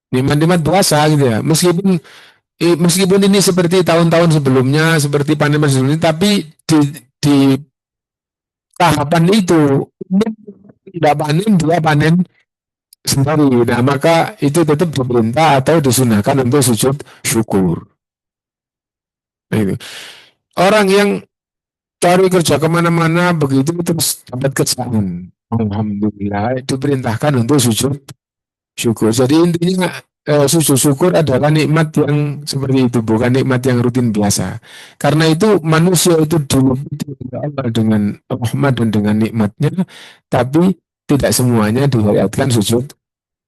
Speaker 2: nikmat-nikmat puasa gitu ya. Meskipun ini seperti tahun-tahun sebelumnya, seperti panen sebelumnya, tapi di tahapan itu ini tidak panen, dia panen sendiri. Nah, maka itu tetap diperintah atau disunahkan untuk sujud syukur. Nah, itu. Orang yang cari kerja kemana-mana begitu terus dapat kerjaan. Alhamdulillah itu perintahkan untuk sujud syukur. Jadi intinya sujud syukur adalah nikmat yang seperti itu, bukan nikmat yang rutin biasa. Karena itu manusia itu diliputi oleh Allah dengan rahmat dan dengan nikmatnya, tapi tidak semuanya dihayatkan sujud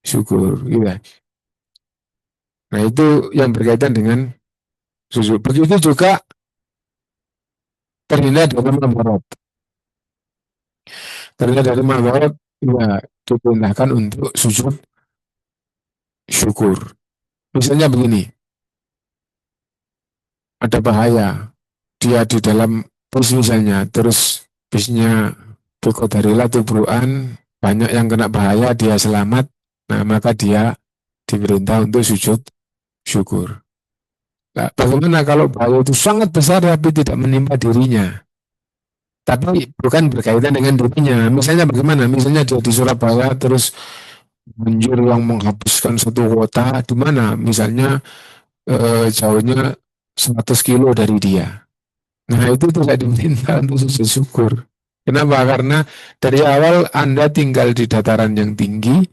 Speaker 2: syukur. Gitu. Nah itu yang berkaitan dengan sujud. Begitu juga terhindar dari mabarat. Terhindar dari mabarat, ya diperintahkan untuk sujud syukur. Misalnya begini, ada bahaya, dia di dalam bus misalnya, terus busnya berkodarila tubruan, banyak yang kena bahaya, dia selamat, nah maka dia diperintah untuk sujud syukur. Nah, bagaimana kalau bahaya itu sangat besar tapi tidak menimpa dirinya, tapi bukan berkaitan dengan dirinya. Misalnya bagaimana? Misalnya dia di Surabaya terus banjir yang menghabiskan satu kota, di mana misalnya jauhnya 100 kilo dari dia. Nah, itu tidak diminta untuk sujud syukur. Kenapa? Karena dari awal Anda tinggal di dataran yang tinggi,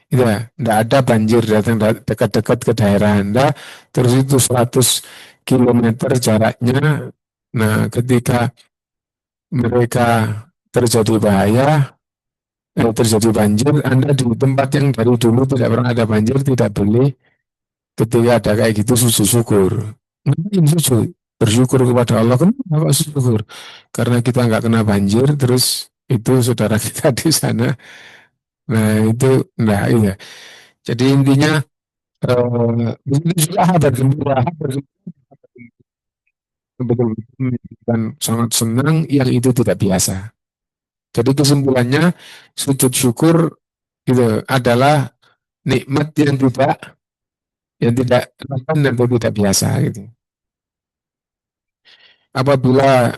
Speaker 2: ya, tidak ada banjir datang dekat-dekat ke daerah Anda, terus itu 100 kilometer jaraknya. Nah, ketika mereka terjadi bahaya, terjadi banjir, Anda di tempat yang dari dulu tidak pernah ada banjir, tidak boleh ketika ada kayak gitu sujud syukur. Ngapain sujud? Bersyukur kepada Allah. Kenapa syukur? Karena kita nggak kena banjir, terus itu saudara kita di sana. Nah itu, nah iya. Jadi intinya, begitu juga bergembira, betul-betul menunjukkan sangat senang yang itu tidak biasa. Jadi kesimpulannya, sujud syukur itu adalah nikmat yang tidak dan tidak biasa gitu. Apabila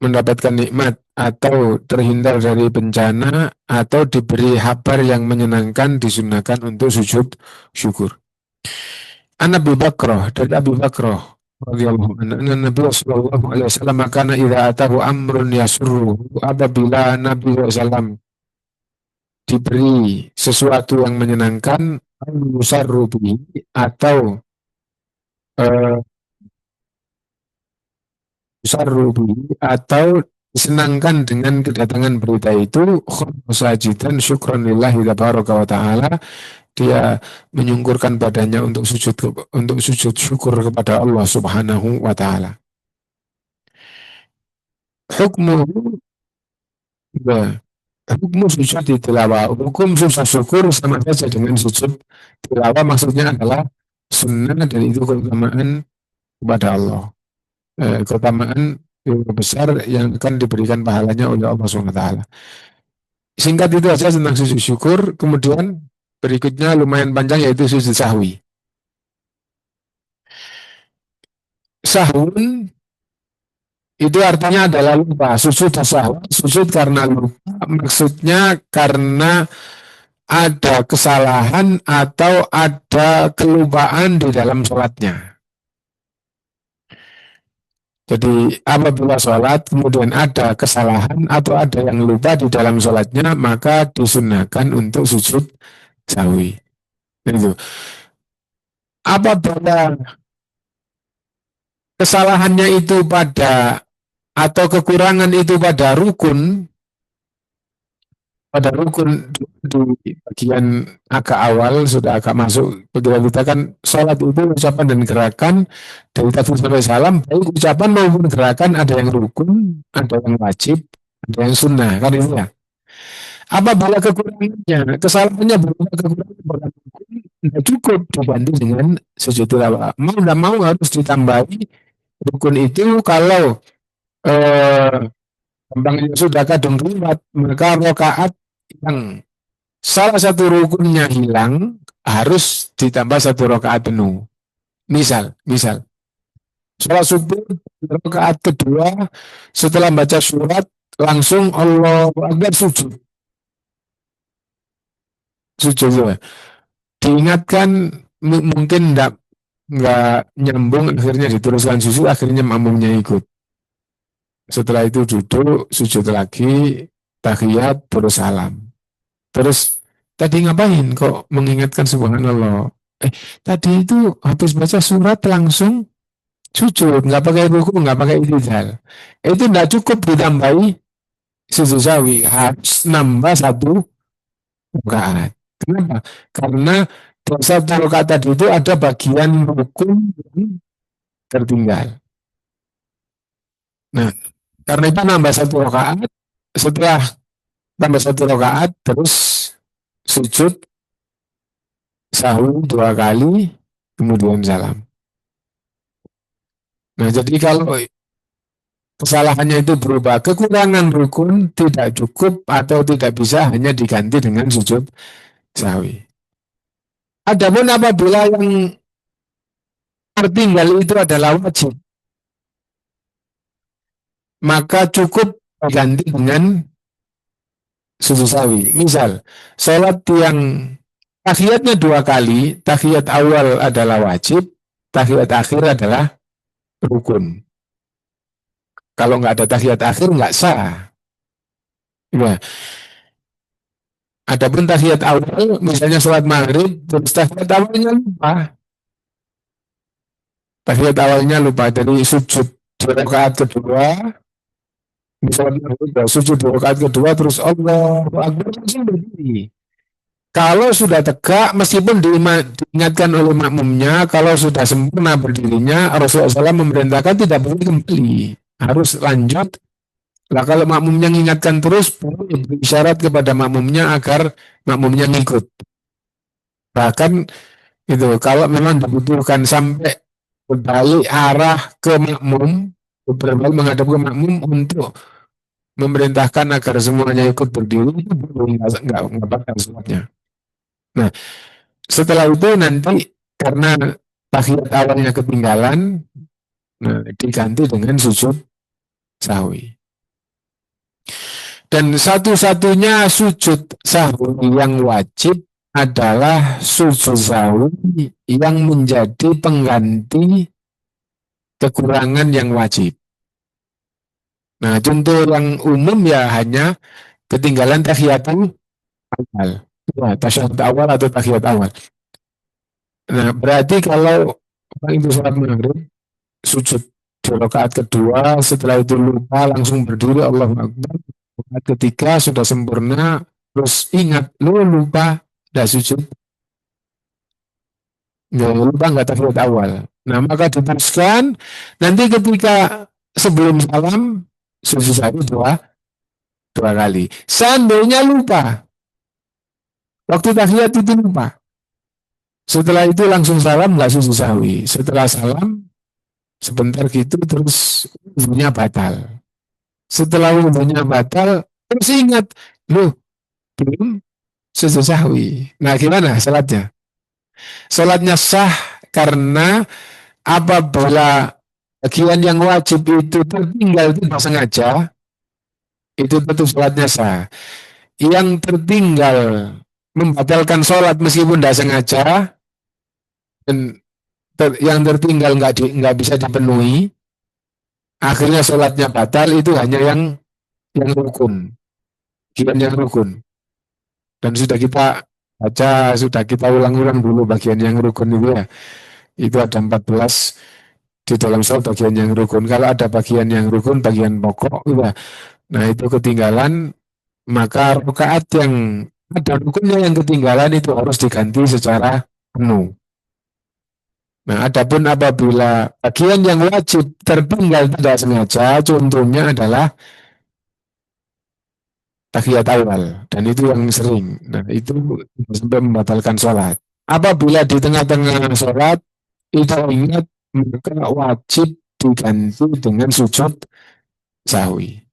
Speaker 2: mendapatkan nikmat atau terhindar dari bencana atau diberi kabar yang menyenangkan, disunahkan untuk sujud syukur. An Abi Bakrah, dari Abi Bakrah radhiyallahu anhu, Nabi sallallahu alaihi wasallam, karena idza atahu amrun yasurruhu, apabila Nabi SAW diberi sesuatu yang menyenangkan, yusarru bihi, atau eh, atau disenangkan dengan kedatangan berita itu, sajidan syukran lillahi tabaraka wa ta'ala, dia menyungkurkan badannya untuk sujud syukur kepada Allah Subhanahu wa taala. Hukmu ya, hukmu sujud di tilawah. Hukum sujud syukur sama saja dengan sujud tilawah, maksudnya adalah sunnah, dan itu keutamaan kepada Allah. Keutamaan besar yang akan diberikan pahalanya oleh Allah SWT. Singkat itu saja tentang sujud syukur. Kemudian berikutnya lumayan panjang, yaitu sujud sahwi. Sahun itu artinya adalah lupa. Sujud sahwi, sujud karena lupa, maksudnya karena ada kesalahan atau ada kelupaan di dalam sholatnya. Jadi apabila sholat kemudian ada kesalahan atau ada yang lupa di dalam sholatnya, maka disunahkan untuk sujud sahwi. Itu. Apabila kesalahannya itu atau kekurangan itu pada rukun di bagian agak awal, sudah agak masuk, ketika kita kan sholat itu ucapan dan gerakan dari takbir sampai salam, baik ucapan maupun gerakan, ada yang rukun, ada yang wajib, ada yang sunnah, kan itu ya. Apabila kekurangannya, kesalahannya berupa kekurangan rukun, tidak cukup dibantu dengan sujud tilawah. Mau tidak mau harus ditambahi rukun itu. Kalau gampangnya sudah kadung riwayat, maka rakaat yang salah satu rukunnya hilang harus ditambah satu rakaat penuh. Misal sholat subuh rakaat kedua, setelah baca surat langsung Allahu Akbar, sujud ya. Diingatkan, mungkin nggak nyambung, akhirnya diteruskan sujud, akhirnya makmumnya ikut. Setelah itu duduk, sujud lagi, tahiyat, terus salam. Terus, tadi ngapain kok mengingatkan subhanallah? Tadi itu habis baca surat langsung sujud, nggak pakai ruku, nggak pakai i'tidal. Itu nggak cukup ditambahi sujud sahwi, harus nambah satu rakaat. Kenapa? Karena dari satu rakaat tadi itu ada bagian rukun yang tertinggal. Nah, karena itu nambah satu rakaat, setelah tambah satu rakaat terus sujud sahwi 2 kali, kemudian salam. Nah, jadi kalau kesalahannya itu berupa kekurangan rukun, tidak cukup atau tidak bisa, hanya diganti dengan sujud sahwi. Adapun apabila yang tertinggal itu adalah wajib, maka cukup diganti dengan sujud sahwi. Misal, sholat yang tahiyatnya 2 kali, tahiyat awal adalah wajib, tahiyat akhir adalah rukun. Kalau nggak ada tahiyat akhir nggak sah. Ya. Adapun tahiyat awal, misalnya sholat maghrib, terus tahiyat awalnya lupa. Tahiyat awalnya lupa dari sujud di rakaat kedua, misalnya sujud di rakaat kedua, terus Allah Akbar langsung berdiri. Kalau sudah tegak, meskipun diingatkan oleh makmumnya, kalau sudah sempurna berdirinya, Rasulullah SAW memerintahkan tidak boleh kembali, harus lanjut. Lah kalau makmumnya mengingatkan terus, boleh isyarat kepada makmumnya agar makmumnya ngikut. Bahkan itu kalau memang dibutuhkan sampai berbalik arah ke makmum, berbalik menghadap ke makmum untuk memerintahkan agar semuanya ikut berdiri, itu boleh, nggak batal sholatnya. Nah, setelah itu nanti karena tahiyat awalnya ketinggalan, nah, diganti dengan sujud sahwi. Dan satu-satunya sujud sahwi yang wajib adalah sujud sahwi yang menjadi pengganti kekurangan yang wajib. Nah, contoh yang umum ya hanya ketinggalan tahiyatul awal. Ya, tasyahud awal atau tahiyat awal. Nah, berarti kalau orang itu sholat maghrib, sujud di rakaat kedua, setelah itu lupa langsung berdiri Allahu Akbar. Rakaat ketiga sudah sempurna, terus ingat lu lupa dah sujud, nggak lupa nggak tahiyat awal. Nah maka diteruskan nanti ketika sebelum salam sujud satu dua kali. Seandainya lupa waktu tahiyat itu lupa, setelah itu langsung salam nggak sujud sahwi. Setelah salam sebentar gitu terus wudhunya batal. Setelah wudhunya batal, terus ingat, loh, belum sujud sahwi. Nah, gimana salatnya? Salatnya sah karena apabila bagian yang wajib itu tertinggal tidak sengaja, itu tetap salatnya sah. Yang tertinggal membatalkan salat meskipun tidak sengaja, dan yang tertinggal nggak bisa dipenuhi, akhirnya salatnya batal, itu hanya yang rukun, bagian yang rukun. Dan sudah kita baca, sudah kita ulang-ulang dulu bagian yang rukun itu ya. Itu ada 14 di dalam sholat bagian yang rukun. Kalau ada bagian yang rukun, bagian pokok, ya. Nah itu ketinggalan, maka rakaat yang ada rukunnya yang ketinggalan itu harus diganti secara penuh. Nah adapun apabila bagian yang wajib tertinggal tidak sengaja, contohnya adalah tahiyat awal, dan itu yang sering. Nah, itu sampai membatalkan sholat. Apabila di tengah-tengah sholat itu ingat, maka wajib diganti dengan sujud sahwi.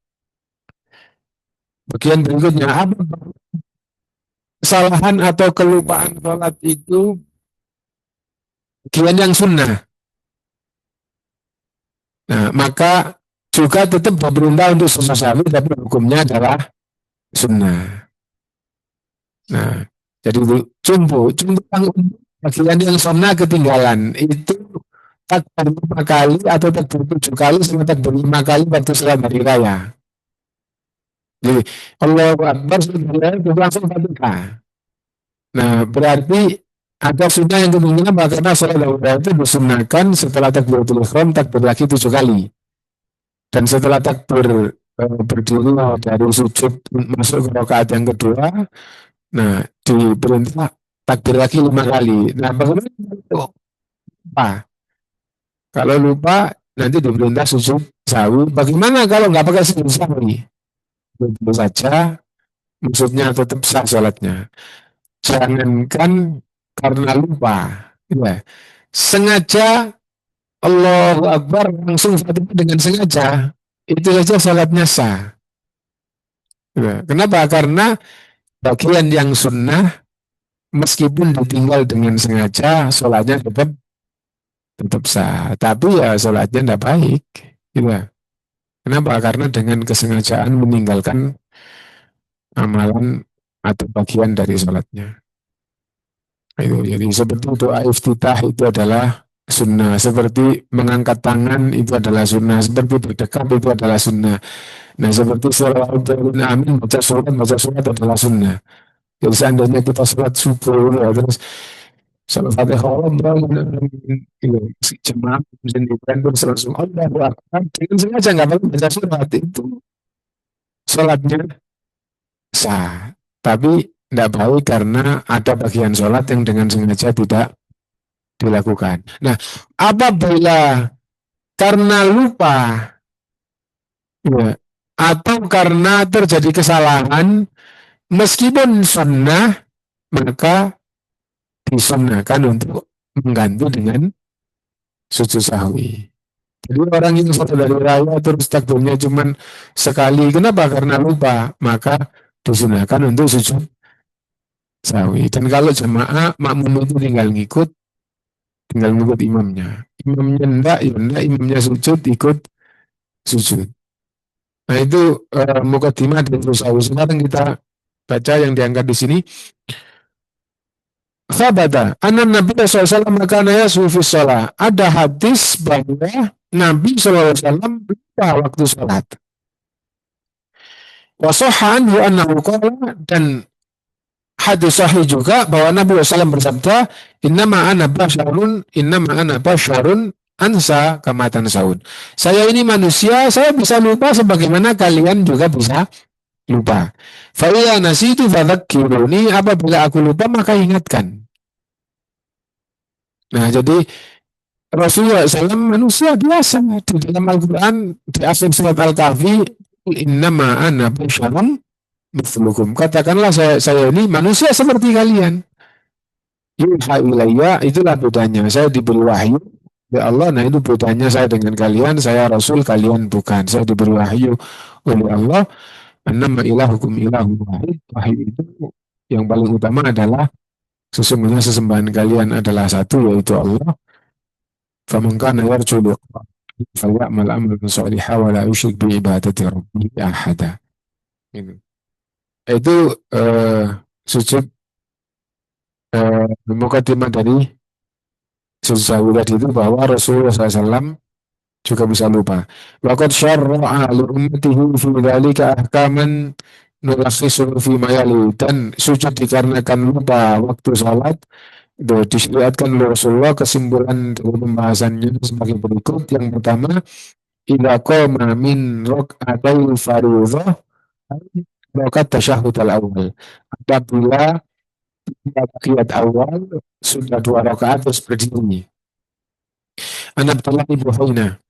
Speaker 2: Bagian berikutnya, apa kesalahan atau kelupaan sholat itu bagian yang sunnah. Nah, maka juga tetap diperintah untuk sujud sahwi, tapi hukumnya adalah sunnah. Nah, jadi contoh yang bagian yang sunnah ketinggalan itu takbir 5 kali atau takbir 7 kali sama takbir 5 kali waktu sholat hari raya. Jadi Allahu Akbar itu langsung Fatihah. Nah, berarti ada sunnah yang kemungkinan karena sholat hari raya itu disunahkan setelah takbiratul ihram takbir lagi 7 kali. Dan setelah takbir berdiri dari sujud masuk ke rakaat yang kedua, nah diperintah takbir lagi 5 kali. Nah, bagaimana lupa? Kalau lupa nanti diperintah sujud sahwi. Bagaimana kalau nggak pakai sujud sahwi? Tentu saja, maksudnya tetap sah sholatnya. Jangankan karena lupa, ya. Sengaja Allahu Akbar langsung dengan sengaja, itu saja sholatnya sah. Ya. Kenapa? Karena bagian yang sunnah meskipun ditinggal dengan sengaja, sholatnya tetap sah. Tapi ya sholatnya tidak baik. Gitu. Kenapa? Karena dengan kesengajaan meninggalkan amalan atau bagian dari sholatnya. Itu, jadi seperti doa iftitah itu adalah sunnah, seperti mengangkat tangan itu adalah sunnah, seperti berdekat itu adalah sunnah. Nah, seperti sholawat amin, baca surat adalah sunnah. Jadi seandainya kita sholat subuh, ya, terus sholat Fatihah, Allah, gitu, jemaah sendirian terus langsung Allah Akbar, dengan sengaja nggak perlu baca surat, itu sholatnya sah. Tapi tidak baik karena ada bagian sholat yang dengan sengaja tidak dilakukan. Nah, apabila karena lupa, ya, atau karena terjadi kesalahan, meskipun sunnah, maka disunnahkan untuk mengganti dengan sujud sahwi. Jadi orang yang sholat dari raya terus takbirnya cuma sekali, kenapa? Karena lupa, maka disunahkan untuk sujud sahwi. Dan kalau jemaah makmum itu tinggal ngikut imamnya. Imamnya enggak, ya enggak, imamnya sujud, ikut sujud. Nah itu mukadimah dan sahwi. Sekarang kita baca yang diangkat di sini. Fabada, anak Nabi SAW makanya sufi sholat. Ada hadis bahwa Nabi SAW lupa waktu sholat. Wasohan wa annahu qala, dan hadis sahih juga bahwa Nabi SAW bersabda, innama ana basyarun ansa kama tansaun. Saya ini manusia, saya bisa lupa sebagaimana kalian juga bisa lupa. Fa iya nasitu fadzakiruni, apabila aku lupa maka ingatkan. Nah, jadi Rasulullah SAW manusia biasa. Di dalam Al-Quran, di akhir surat Al-Kahfi, innama ana basyarun mithlukum. Katakanlah saya ini manusia seperti kalian. Yuha ilayya, itulah bedanya. Saya diberi wahyu oleh Allah. Nah, itu bedanya saya dengan kalian. Saya Rasul, kalian bukan. Saya diberi wahyu oleh Allah. Annama ilahukum ilahu wahid. Wahyu itu yang paling utama adalah sesungguhnya sesembahan kalian adalah satu, yaitu Allah. Faman kana yarju liqa falyamal amalan shalihan wa la yusyrik bi ibadati rabbih ahada. Itu sujud mukadimah dari sujud sahwi tadi, itu bahwa Rasulullah SAW juga bisa lupa. Waqad syarra'a li ummatihi fi dzalika ahkaman nulakhisu fi ma yali, dan sujud dikarenakan lupa waktu salat itu disyariatkan oleh Rasulullah. Kesimpulan dari pembahasannya sebagai berikut. Yang pertama, idza qama min rak'atil fardhah rakaat tasyahhud al-awwal. Apabila tahiyat awal sudah 2 rakaat terus berdiri. An Abdullah bin Buhaina,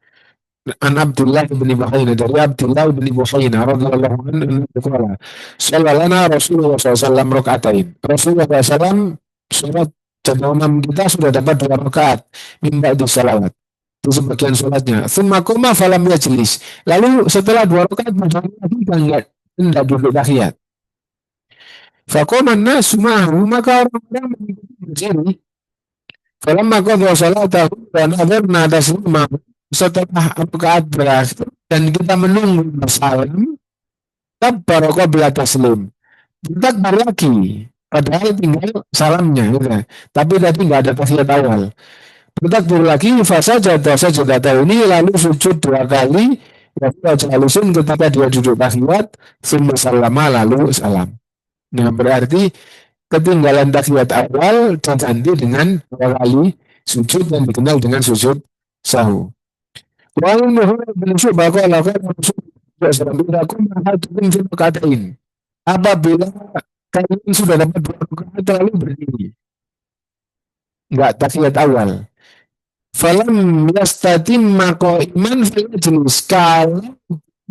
Speaker 2: dari Abdullah bin Buhaina radhiyallahu anhu qala sallallahu Rasulullah SAW rakaatain. Rasulullah SAW salat jadwal kita sudah dapat 2 rakaat min ba'di salawat, itu sebagian sholatnya. Tsumma qama falam yajlis, lalu setelah 2 rakaat berdiri lagi tidak duduk tahiyat. Faqama an-nasu ma'ahu, maka orang-orang mengikuti berdiri. Falamma qadha salatahu wa nadarna taslimahu, setelah rakaat berakhir dan kita menunggu salam, kabbara qabla taslim, takbir lagi, padahal tinggal salamnya gitu. Tapi tadi nggak ada tahiyat awal. Bertakbir lagi, fasajada ini, lalu sujud 2 kali, wajah halusin ketika dia duduk tahiyat, summa salama, lalu salam. Nah, berarti ketinggalan tahiyat awal diganti dengan 2 kali sujud yang dikenal dengan sujud sahwi. Wa innahu bin Syu'bah qala apabila kalian sudah dapat 2 rakaat lalu berdiri, enggak tahiyat awal. Falam yastatimma qa'iman falyajlis, kalau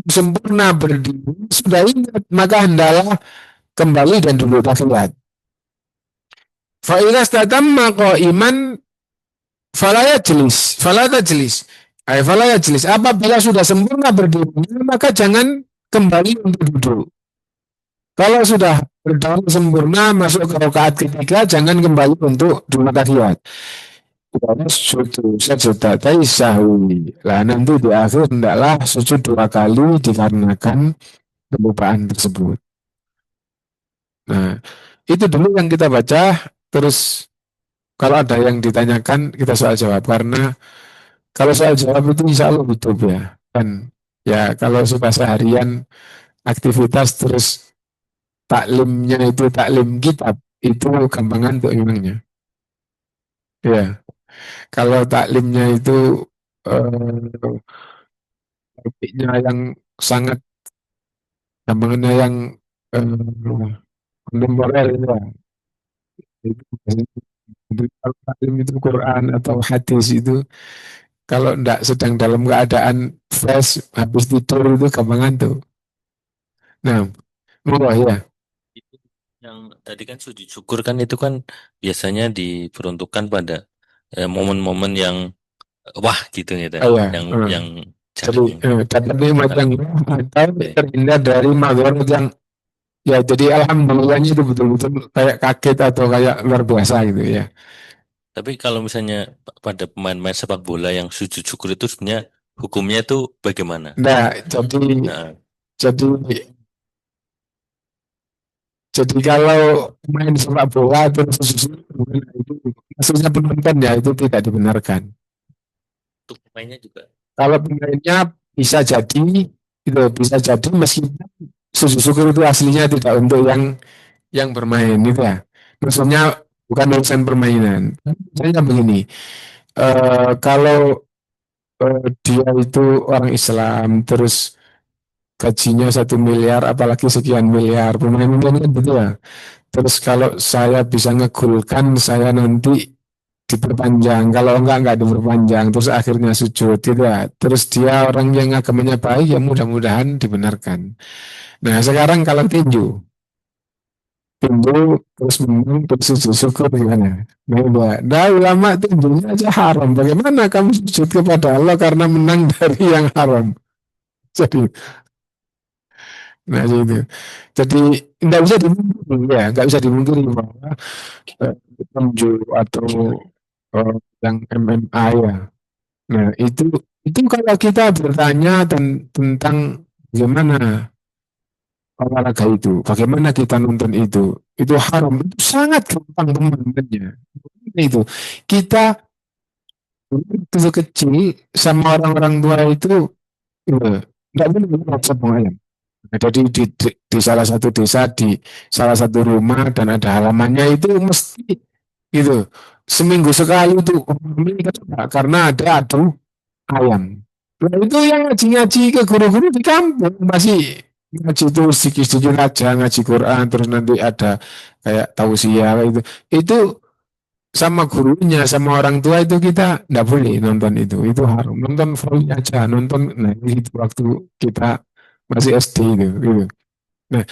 Speaker 2: sempurna berdiri sudah ingat maka hendaklah kembali dan duduk tahiyat. Fa idza istatamma qa'iman fala yajlis, apabila sudah sempurna berdiri maka jangan kembali untuk duduk. Kalau sudah berdiri sempurna masuk ke rakaat ketiga, jangan kembali untuk duduk tahiyat. Sujud sajdatai sahwi. Lah nanti di akhir hendaklah sujud 2 kali dikarenakan kelupaan tersebut. Nah, itu dulu yang kita baca. Terus Kalau ada yang ditanyakan, kita soal jawab. Karena kalau soal jawab itu insya Allah hidup ya. Dan ya kalau sudah seharian aktivitas terus taklimnya itu taklim kitab, itu gampang ngantuk memangnya. Ya, kalau taklimnya itu topiknya yang sangat gampangannya yang kontemporer itu ya. Itu kalau taklim itu Quran atau hadis itu kalau tidak sedang dalam keadaan fresh habis tidur itu gampang ngantuk. Nah, oh ya,
Speaker 4: Itu yang tadi kan sujud syukur kan itu kan biasanya diperuntukkan pada momen-momen yang wah gitu ya,
Speaker 2: oh ya.
Speaker 4: yang
Speaker 2: Jadi
Speaker 4: jarang
Speaker 2: dapat nikmat yang atau
Speaker 4: Oke.
Speaker 2: terhindar dari madharat yang ya jadi alhamdulillahnya itu betul-betul kayak kaget atau kayak luar biasa gitu ya.
Speaker 4: Tapi kalau misalnya pada pemain-pemain sepak bola yang sujud syukur itu sebenarnya hukumnya itu bagaimana?
Speaker 2: Nah, jadi
Speaker 4: Nah,
Speaker 2: jadi jadi kalau main sepak bola terus itu maksudnya penonton ya itu tidak dibenarkan.
Speaker 4: untuk pemainnya juga.
Speaker 2: Kalau pemainnya bisa jadi meskipun sujud syukur itu aslinya tidak untuk yang bermain gitu ya. Maksudnya bukan urusan permainan. Misalnya begini, kalau dia itu orang Islam terus gajinya 1 miliar apalagi sekian miliar pemain-pemain kan gitu ya. Terus kalau saya bisa ngegulkan saya nanti diperpanjang, kalau enggak diperpanjang, terus akhirnya sujud gitu ya. Terus dia orang yang agamanya baik ya mudah-mudahan dibenarkan. Nah sekarang kalau tinju terus menang terus sujud syukur gimana? Nah ulama tinjunya aja haram. Bagaimana kamu sujud kepada Allah karena menang dari yang haram? Jadi, nah itu. Jadi nggak bisa dimungkiri ya, nggak bisa dimungkiri bahwa eh, tinju atau yang MMA ya. Nah itu kalau kita bertanya tentang bagaimana olahraga itu, bagaimana kita nonton itu haram, itu sangat gampang pemahamannya. Itu kita dulu kecil sama orang-orang tua itu nggak boleh lihat sabung ayam. Nah, jadi di salah satu desa di salah satu rumah dan ada halamannya itu mesti itu seminggu sekali itu karena ada adu ayam. Nah, itu yang ngaji-ngaji ke guru-guru di kampung masih ngaji itu sedikit-sedikit aja ngaji Quran terus nanti ada kayak tausiah itu itu sama gurunya sama orang tua itu kita nggak boleh nonton itu haram nonton volley aja nonton nah itu waktu kita masih SD gitu. Nah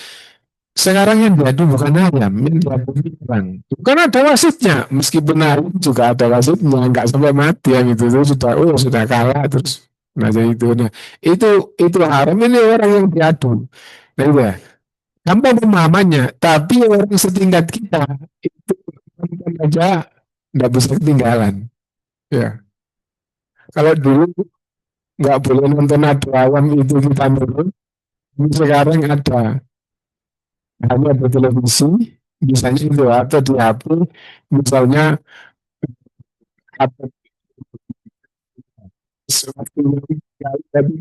Speaker 2: sekarang yang diadu bukan ayam yang diadu orang bukan ada wasitnya meskipun ayam juga ada wasitnya nggak sampai mati yang itu sudah sudah kalah terus nah jadi itu nah itu haram ini orang yang diadu nah itu ya gampang pemahamannya tapi orang setingkat kita itu nonton aja nggak bisa ketinggalan ya kalau dulu nggak boleh nonton adu awam itu kita nurut ini sekarang ada hanya ada televisi misalnya itu atau di HP misalnya apa sesuatu yang tadi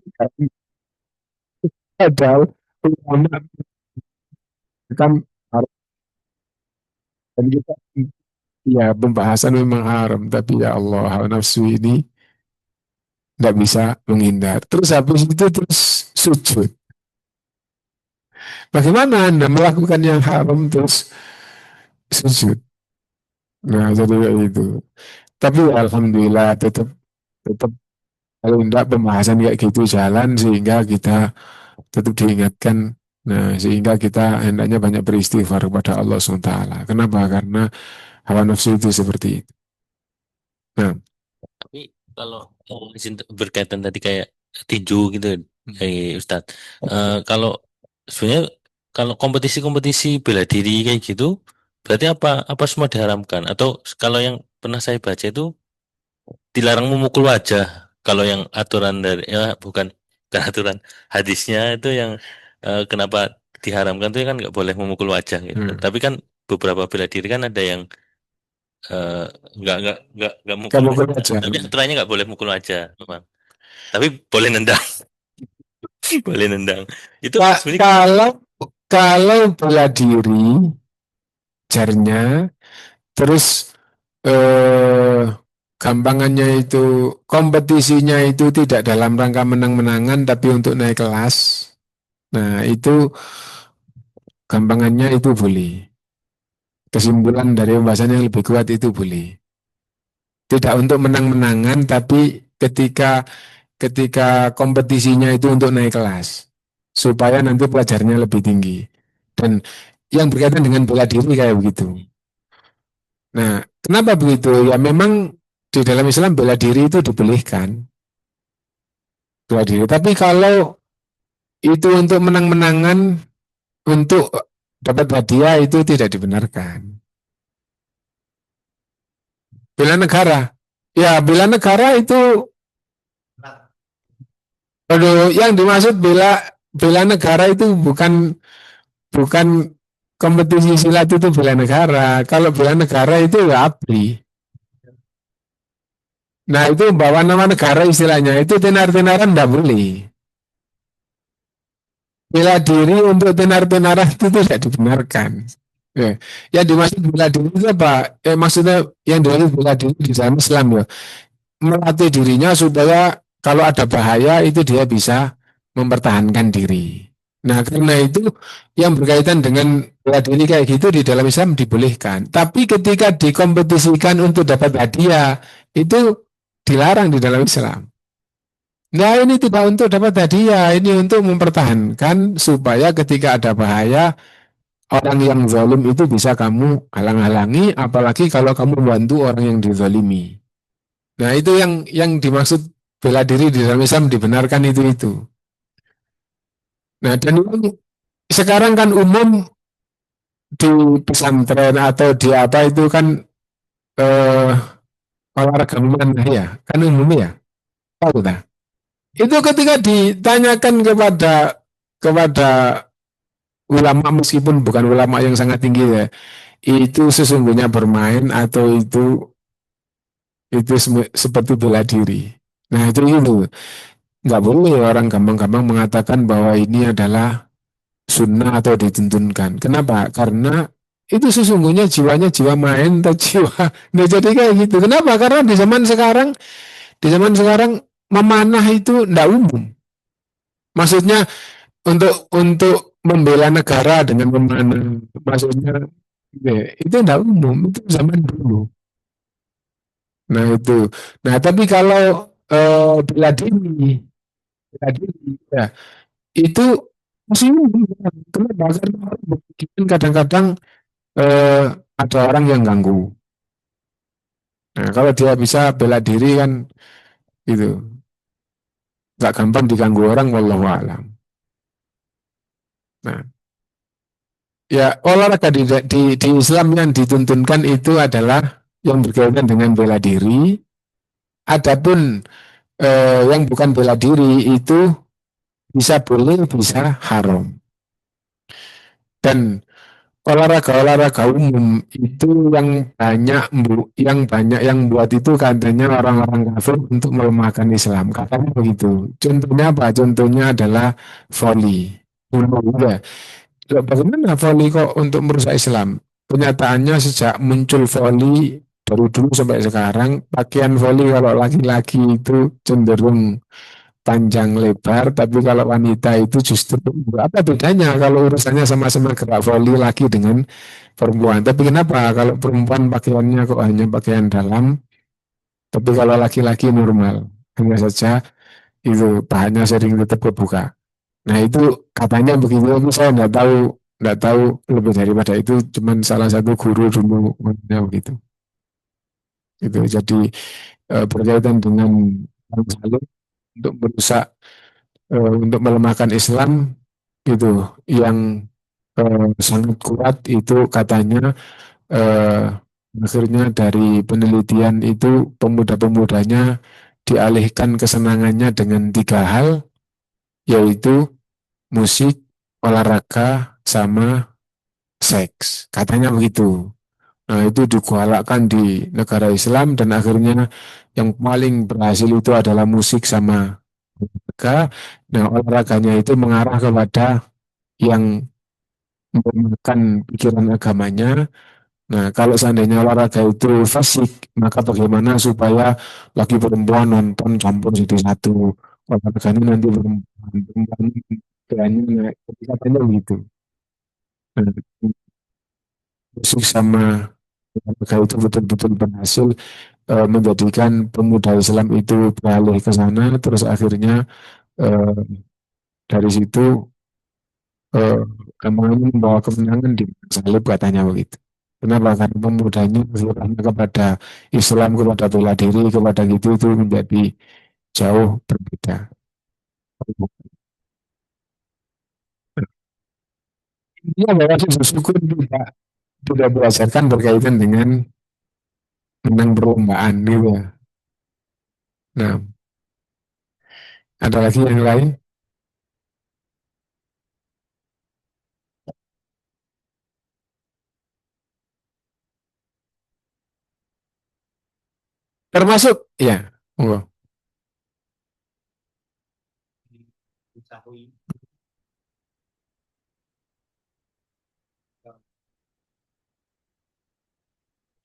Speaker 2: ada ulama kan harus dan kita ya pembahasan memang haram tapi ya Allah hawa nafsu ini nggak bisa menghindar terus habis itu terus sujud bagaimana Anda melakukan yang haram terus sujud nah jadi kayak itu tapi ya, alhamdulillah tetap tetap kalau enggak pembahasan kayak gitu jalan sehingga kita tetap diingatkan nah sehingga kita hendaknya banyak beristighfar kepada Allah SWT kenapa karena hawa nafsu itu seperti itu nah
Speaker 4: Tapi kalau izin berkaitan tadi kayak tinju gitu, Ustadz. Kalau sebenarnya kalau kompetisi-kompetisi bela diri kayak gitu, berarti apa apa semua diharamkan? Atau kalau yang pernah saya baca itu dilarang memukul wajah. Kalau yang aturan dari bukan aturan hadisnya itu yang kenapa diharamkan itu kan nggak boleh memukul wajah gitu. Tapi kan beberapa bela diri kan ada yang eh, nggak
Speaker 2: Kamu
Speaker 4: mukul
Speaker 2: mukul aja.
Speaker 4: tapi aturannya nggak boleh mukul aja memang tapi boleh nendang boleh nendang itu sebenarnya
Speaker 2: Kalau kalau bela diri jarnya, terus eh, gampangannya itu kompetisinya itu tidak dalam rangka menang-menangan tapi untuk naik kelas. Nah, itu gampangannya itu boleh. Kesimpulan dari pembahasan yang lebih kuat itu boleh. Tidak untuk menang-menangan tapi ketika ketika kompetisinya itu untuk naik kelas supaya nanti pelajarnya lebih tinggi. Dan yang berkaitan dengan bela diri kayak begitu. Nah, kenapa begitu? Ya memang di dalam Islam bela diri itu dibolehkan, bela diri. Tapi kalau itu untuk menang-menangan, untuk dapat hadiah itu tidak dibenarkan. Bela negara, ya bela negara itu, aduh, yang dimaksud bela bela negara itu bukan bukan kompetisi silat itu bela negara. Kalau bela negara itu ya ABRI. Nah itu bawa nama negara istilahnya, itu tenar-tenaran tidak boleh. Bela diri untuk tenar-tenaran itu tidak dibenarkan. Ya. Yang dimaksud bela diri itu apa? Maksudnya yang dimaksud bela diri di dalam Islam ya, melatih dirinya supaya kalau ada bahaya itu dia bisa mempertahankan diri. Nah, karena itu yang berkaitan dengan bela diri kayak gitu di dalam Islam dibolehkan. Tapi ketika dikompetisikan untuk dapat hadiah, itu dilarang di dalam Islam. Nah, ini tidak untuk dapat hadiah, ini untuk mempertahankan supaya ketika ada bahaya, orang yang zalim itu bisa kamu halang-halangi, apalagi kalau kamu bantu orang yang dizalimi. Nah, itu yang dimaksud bela diri di dalam Islam dibenarkan itu. Nah, dan ini sekarang kan umum di pesantren atau di apa itu kan eh, olahraga memanah ya, kan umum ya. Tahu tak? Itu ketika ditanyakan kepada ulama meskipun bukan ulama yang sangat tinggi ya, itu sesungguhnya bermain atau itu seperti bela diri. Nah, itu nggak boleh orang gampang-gampang mengatakan bahwa ini adalah sunnah atau dituntunkan. Kenapa? Karena itu sesungguhnya jiwanya jiwa main atau jiwa. Nah, jadi kayak gitu. Kenapa? Karena di zaman sekarang memanah itu tidak umum. Maksudnya untuk membela negara dengan memanah, maksudnya ya, itu tidak umum. Itu zaman dulu. Nah itu. Nah tapi kalau bela diri, ya, itu masih umum. Kenapa? Karena orang berpikiran kadang-kadang eh, ada orang yang ganggu. Nah, kalau dia bisa bela diri kan itu nggak gampang diganggu orang, wallahu alam. Nah, ya olahraga di Islam yang dituntunkan itu adalah yang berkaitan dengan bela diri. Adapun yang bukan bela diri itu bisa boleh, bisa haram. Dan olahraga-olahraga umum itu yang banyak yang buat itu katanya orang-orang kafir untuk melemahkan Islam. Katanya begitu. Contohnya apa? Contohnya adalah volley. Ya. Bagaimana volley kok untuk merusak Islam? Kenyataannya sejak muncul volley dari dulu sampai sekarang, pakaian volley kalau laki-laki itu cenderung panjang lebar, tapi kalau wanita itu justru apa bedanya kalau urusannya sama-sama gerak voli laki dengan perempuan. Tapi kenapa kalau perempuan pakaiannya kok hanya pakaian dalam, tapi kalau laki-laki normal, hanya saja itu pahannya sering tetap kebuka. Nah itu katanya begitu, tapi saya nggak tahu lebih daripada itu, cuman salah satu guru dulu ngomongnya begitu. Itu jadi berkaitan dengan Bang Salim untuk merusak untuk melemahkan Islam gitu yang sangat kuat itu katanya eh, akhirnya dari penelitian itu pemuda-pemudanya dialihkan kesenangannya dengan 3 hal, yaitu musik, olahraga, sama seks, katanya begitu. Nah, itu digalakkan di negara Islam dan akhirnya yang paling berhasil itu adalah musik sama olahraga. Nah, olahraganya itu mengarah kepada yang menggunakan pikiran agamanya. Nah, kalau seandainya olahraga itu fasik, maka bagaimana supaya laki perempuan nonton campur jadi satu. Olahraganya nanti perempuan kiranya naik, katanya begitu. Nah, musik sama olahraga itu betul-betul berhasil menjadikan pemuda Islam itu beralih ke sana, terus akhirnya eh, dari situ kampanye membawa kemenangan di salib katanya begitu. Kenapa? Karena pemudanya berpihaknya kepada Islam, kepada bela diri, kepada gitu itu menjadi jauh berbeda. Dia bahwa sujud syukur tidak berdasarkan berkaitan dengan menang perlombaan gitu ya. Nah, ada lagi yang lain? Termasuk ya. Oh,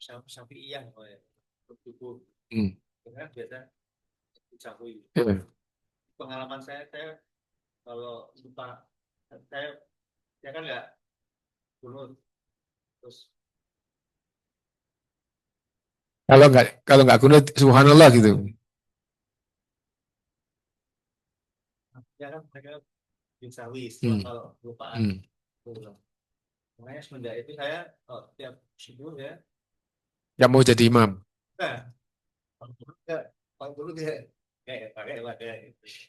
Speaker 5: Syafi'iyah tubuh
Speaker 2: hmm,
Speaker 5: karena biasa dicampuri.
Speaker 2: ya.
Speaker 5: Pengalaman saya kalau lupa saya saya kan nggak kunut terus
Speaker 2: Kalau nggak kunut, subhanallah gitu.
Speaker 5: ya kan mereka dicawi
Speaker 2: Hmm,
Speaker 5: kalau lupaan
Speaker 2: hmm.
Speaker 5: pulang. Makanya semenjak itu saya tiap subuh ya
Speaker 2: Yang mau jadi imam.
Speaker 5: nah kalau dulu dia pakai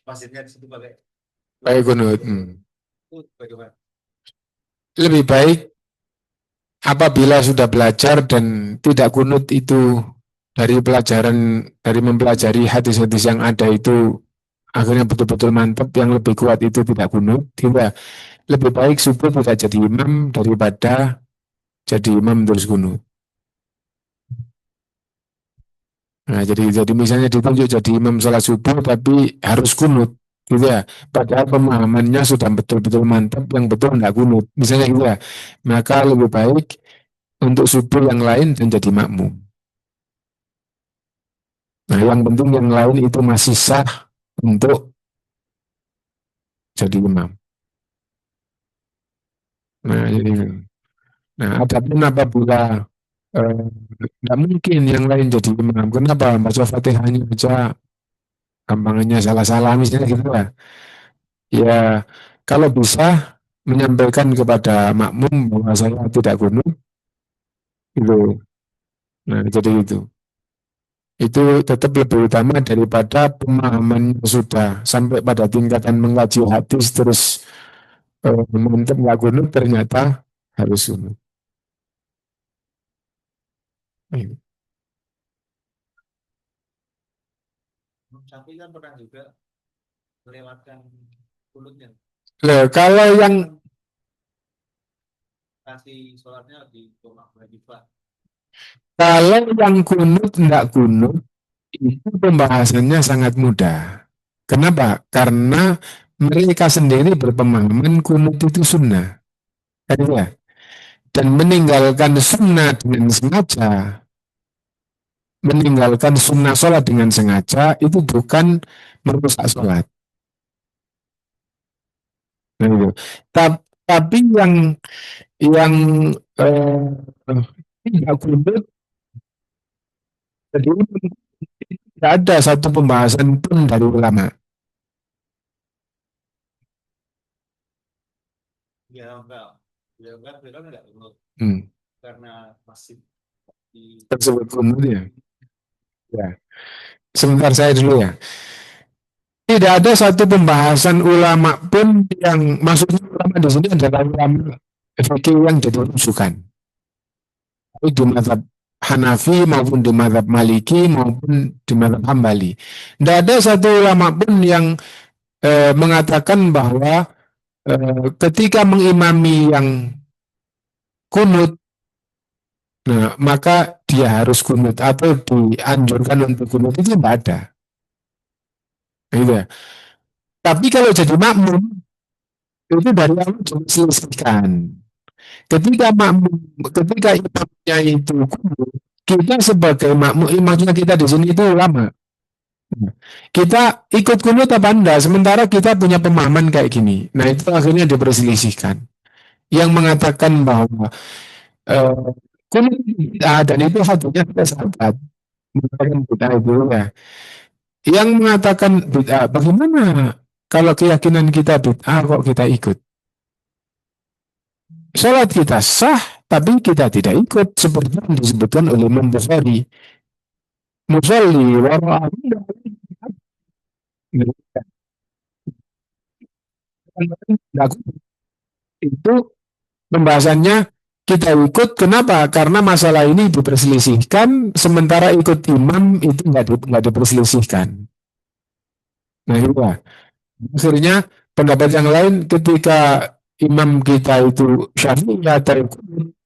Speaker 5: masjidnya di situ pakai
Speaker 2: Pakai kunut.
Speaker 5: itu bagaimana?
Speaker 2: Lebih baik apabila sudah belajar dan tidak kunut itu dari mempelajari hadis-hadis yang ada itu akhirnya betul-betul mantap, yang lebih kuat itu tidak kunut, tidak. Lebih baik subuh tidak jadi imam daripada jadi imam terus kunut. Nah, jadi misalnya ditunjuk jadi imam sholat subuh tapi harus kunut, gitu ya. Padahal pemahamannya sudah betul-betul mantap, yang betul tidak kunut, misalnya gitu ya. Maka lebih baik untuk subuh yang lain dan jadi makmum. Nah, yang penting yang lain itu masih sah untuk jadi imam. Nah, jadi, nah, adapun apabila nggak mungkin yang lain jadi imam, kenapa? Baca Fatihahnya aja gampangannya salah-salah misalnya gitu lah. Ya, kalau bisa menyampaikan kepada makmum bahwa saya tidak kunut, itu. Nah, jadi itu. Itu tetap lebih utama daripada pemahaman sudah sampai pada tingkatan mengkaji hadis terus mantep nggak kunut ternyata harus kunut. Nah,
Speaker 5: Syafi'i kan pernah juga melewatkan kulutnya
Speaker 2: kalau yang
Speaker 5: kasih sholatnya di rumah Hanifah.
Speaker 2: kunut nggak kunut itu pembahasannya sangat mudah. Kenapa? Karena mereka sendiri berpemahaman kunut itu sunnah. Kan ya? Dan meninggalkan sunnah sholat dengan sengaja itu bukan merusak sholat. Nah, itu. Tapi yang tidak kunut, jadi tidak ada satu pembahasan pun dari ulama.
Speaker 5: Beliau enggak kunut
Speaker 2: Hmm.
Speaker 5: karena masih di
Speaker 2: Tersebut kunut ya. Ya. Sebentar saya dulu ya. Tidak ada satu pembahasan ulama pun yang maksudnya ulama di sini adalah ulama fikih yang jadi rujukan. Baik di mazhab Hanafi maupun di mazhab Maliki maupun di mazhab Hambali. Tidak ada satu ulama pun yang mengatakan bahwa ketika mengimami yang kunut Nah, maka dia harus kunut atau dianjurkan untuk kunut itu tidak ada. Gitu ya. Tapi kalau jadi makmum itu dari awal diselesaikan. Ketika makmum, ketika imamnya itu kunut, kita sebagai makmum, maksudnya kita di sini itu ulama. Kita ikut kunut apa enggak? Sementara kita punya pemahaman kayak gini. Nah itu akhirnya diperselisihkan. Yang mengatakan bahwa eh, kunut dan itu hadisnya kita sahabat. Mengatakan bid'ah itu ya. Yang mengatakan bid'ah, bagaimana kalau keyakinan kita bid'ah kok kita ikut? Salat kita sah, tapi kita tidak ikut seperti yang disebutkan oleh Imam Bukhari. Musalli wara'ahu itu pembahasannya kita ikut. Kenapa? Karena masalah ini diperselisihkan, sementara ikut imam itu nggak diperselisihkan. Nah itu lah. Akhirnya pendapat yang lain ketika imam kita itu syafi'i atau ikut,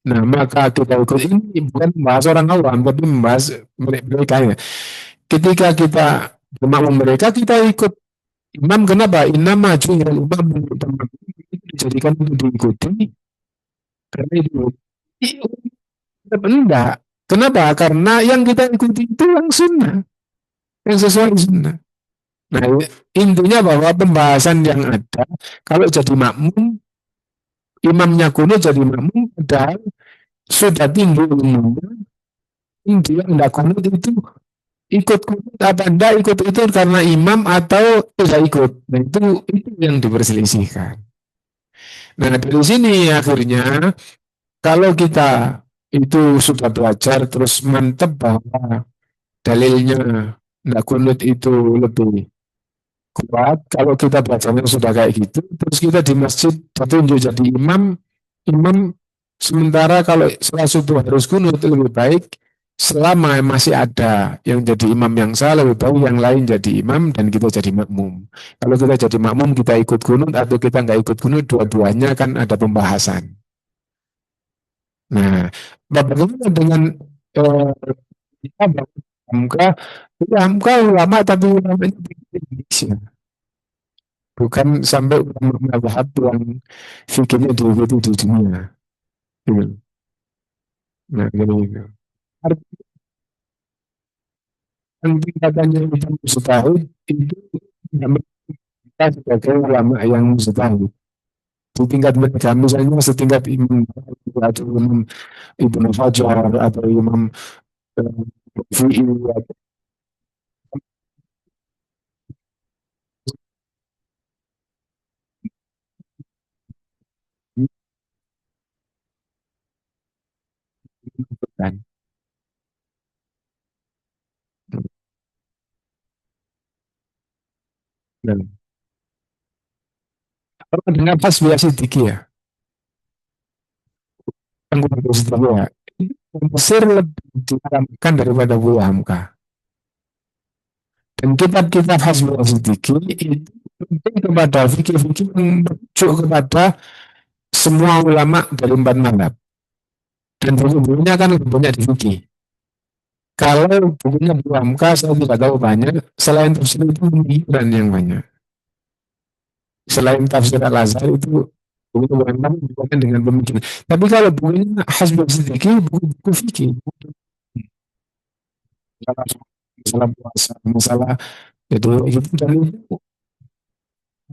Speaker 2: nah maka kita ikut. Ini bukan membahas orang awam, tapi membahas mereka ya. Ketika kita bermakmum mereka, kita ikut imam. Kenapa? Innama ju'ilal imam itu dijadikan untuk diikuti karena itu. Enggak. Kenapa? Karena yang kita ikuti itu yang sunnah, yang sesuai sunnah. Nah, intinya bahwa pembahasan yang ada, kalau jadi makmum, imamnya kuno jadi makmum, padahal sudah tinggi ilmunya, dia tidak kunut itu ikut kunut apa enggak ikut itu karena imam atau tidak ikut. Nah, itu yang diperselisihkan. Nah, dari sini akhirnya kalau kita itu sudah belajar terus mantep bahwa dalilnya tidak kunut itu lebih kuat. Kalau kita bacanya sudah kayak gitu, terus kita di masjid petunjuk jadi imam, imam sementara kalau sholat subuh harus kunut lebih baik selama masih ada yang jadi imam yang sah, lebih baik yang lain jadi imam dan kita jadi makmum. Kalau kita jadi makmum kita ikut kunut atau kita nggak ikut kunut, dua-duanya kan ada pembahasan. Nah, bagaimana dengan eh, kita hamka, hamka ulama tapi ulamanya di Indonesia. Bukan sampai ulama mazhab yang fikirnya diikuti di dunia. Gitu. Nah, gitu. Artinya tingkatannya itu mustahil itu tidak kita sebagai ulama yang mustahil. Di tingkat mereka, misalnya setingkat Imam atau Imam Ibnu Fajar atau Imam Fi'i atau kan. Dan pernah dengar pas biasa Siddiqi ya, yang gue Siddiqi ya, Mesir lebih diharamkan daripada Buya Hamka. Dan kitab-kitab Hasbul Siddiqi itu penting kepada fikih-fikih yang merujuk kepada semua ulama dari empat mazhab. Dan buku-bukunya kan lebih banyak di fikih. Kalau bukunya Abu Hamka saya tidak tahu banyak. Selain tafsir itu dan yang banyak. Selain tafsir Al-Azhar itu buku Hamka bukan dengan pemikiran. Tapi kalau bukunya Hasbul Siddiqi, buku-buku fikih. Masalah, masalah puasa, masalah itu dan itu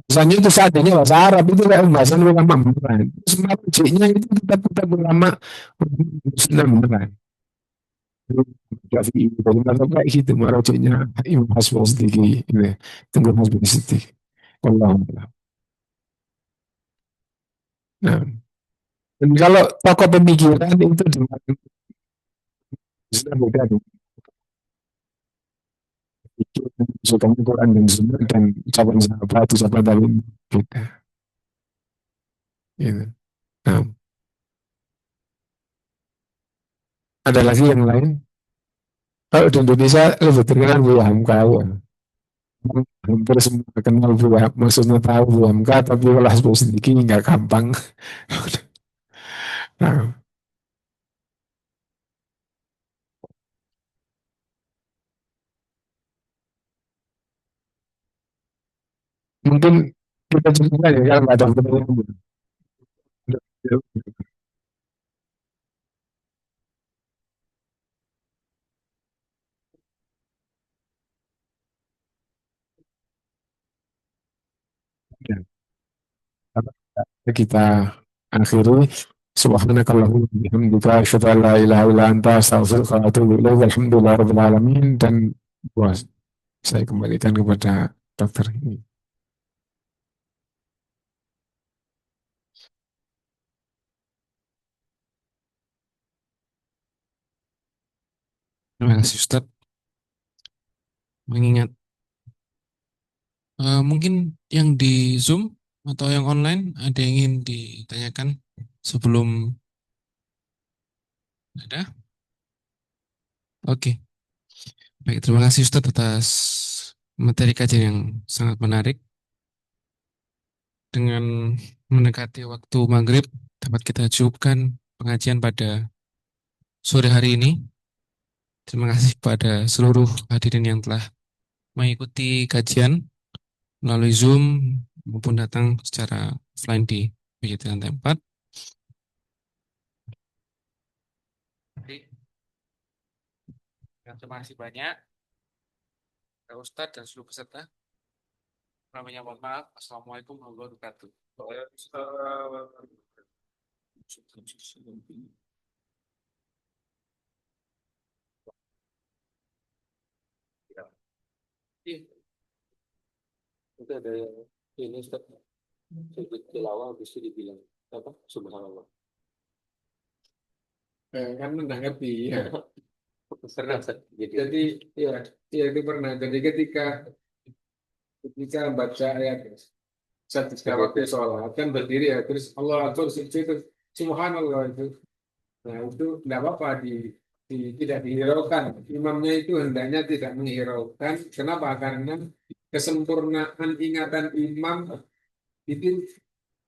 Speaker 2: misalnya itu seadanya bahasa Arab itu kayak pembahasan ulama beneran. Terus marjiknya itu kitab-kitab ulama sunnah beneran. Syafi'i dari mana kayak gitu marjiknya Imam Hasbul Siddiqi ini tunggu Hasbul Siddiqi. Allah. Nah, dan kalau tokoh pemikiran itu dengan sudah beda nih. Itu suka Quran dan Sunnah dan ucapan sahabat, ucapan tabi'in beda. Gitu. Nah, ada lagi yang lain. Kalau di Indonesia lebih terkenal Bu Hamka. Hampir semua kenal Bu Hamka, maksudnya tahu Bu Hamka, tapi kalau Hasbul Siddiqi nggak gampang. Nah, Mungkin kita coba aja kalau nggak ada pertanyaan. Ya, kita akhiri. Subhanakallahumma wa bihamdika asyhadu an la ilaha illa anta astaghfiruka wa atubu ilaik. Walhamdulillahirabbil alamin. Dan wah, saya kembalikan kepada dokter ini.
Speaker 1: Terima kasih Ustadz. Mengingat mungkin yang di Zoom atau yang online ada yang ingin ditanyakan sebelum ada? Oke, baik. Terima kasih Ustadz atas materi kajian yang sangat menarik. Dengan mendekati waktu maghrib, dapat kita cukupkan pengajian pada sore hari ini. Terima kasih kepada seluruh hadirin yang telah mengikuti kajian melalui Zoom maupun datang secara offline di PJT Lantai 4. Terima kasih banyak Pak Ustadz dan seluruh peserta. Namanya mohon maaf. Assalamualaikum warahmatullahi wabarakatuh. Itu ada ini Ustaz, sujud tilawah bisa dibilang apa? Subhanallah.
Speaker 2: Kan menanggapi ya.
Speaker 1: Pernah Ustaz.
Speaker 2: Jadi ya, itu pernah. Jadi ketika baca ayat ketika waktu sholat kan berdiri ya, terus Allah Akbar itu Subhanallah itu. Nah itu tidak apa-apa tidak dihiraukan. Imamnya itu hendaknya tidak menghiraukan. Kenapa? Karena kesempurnaan ingatan imam itu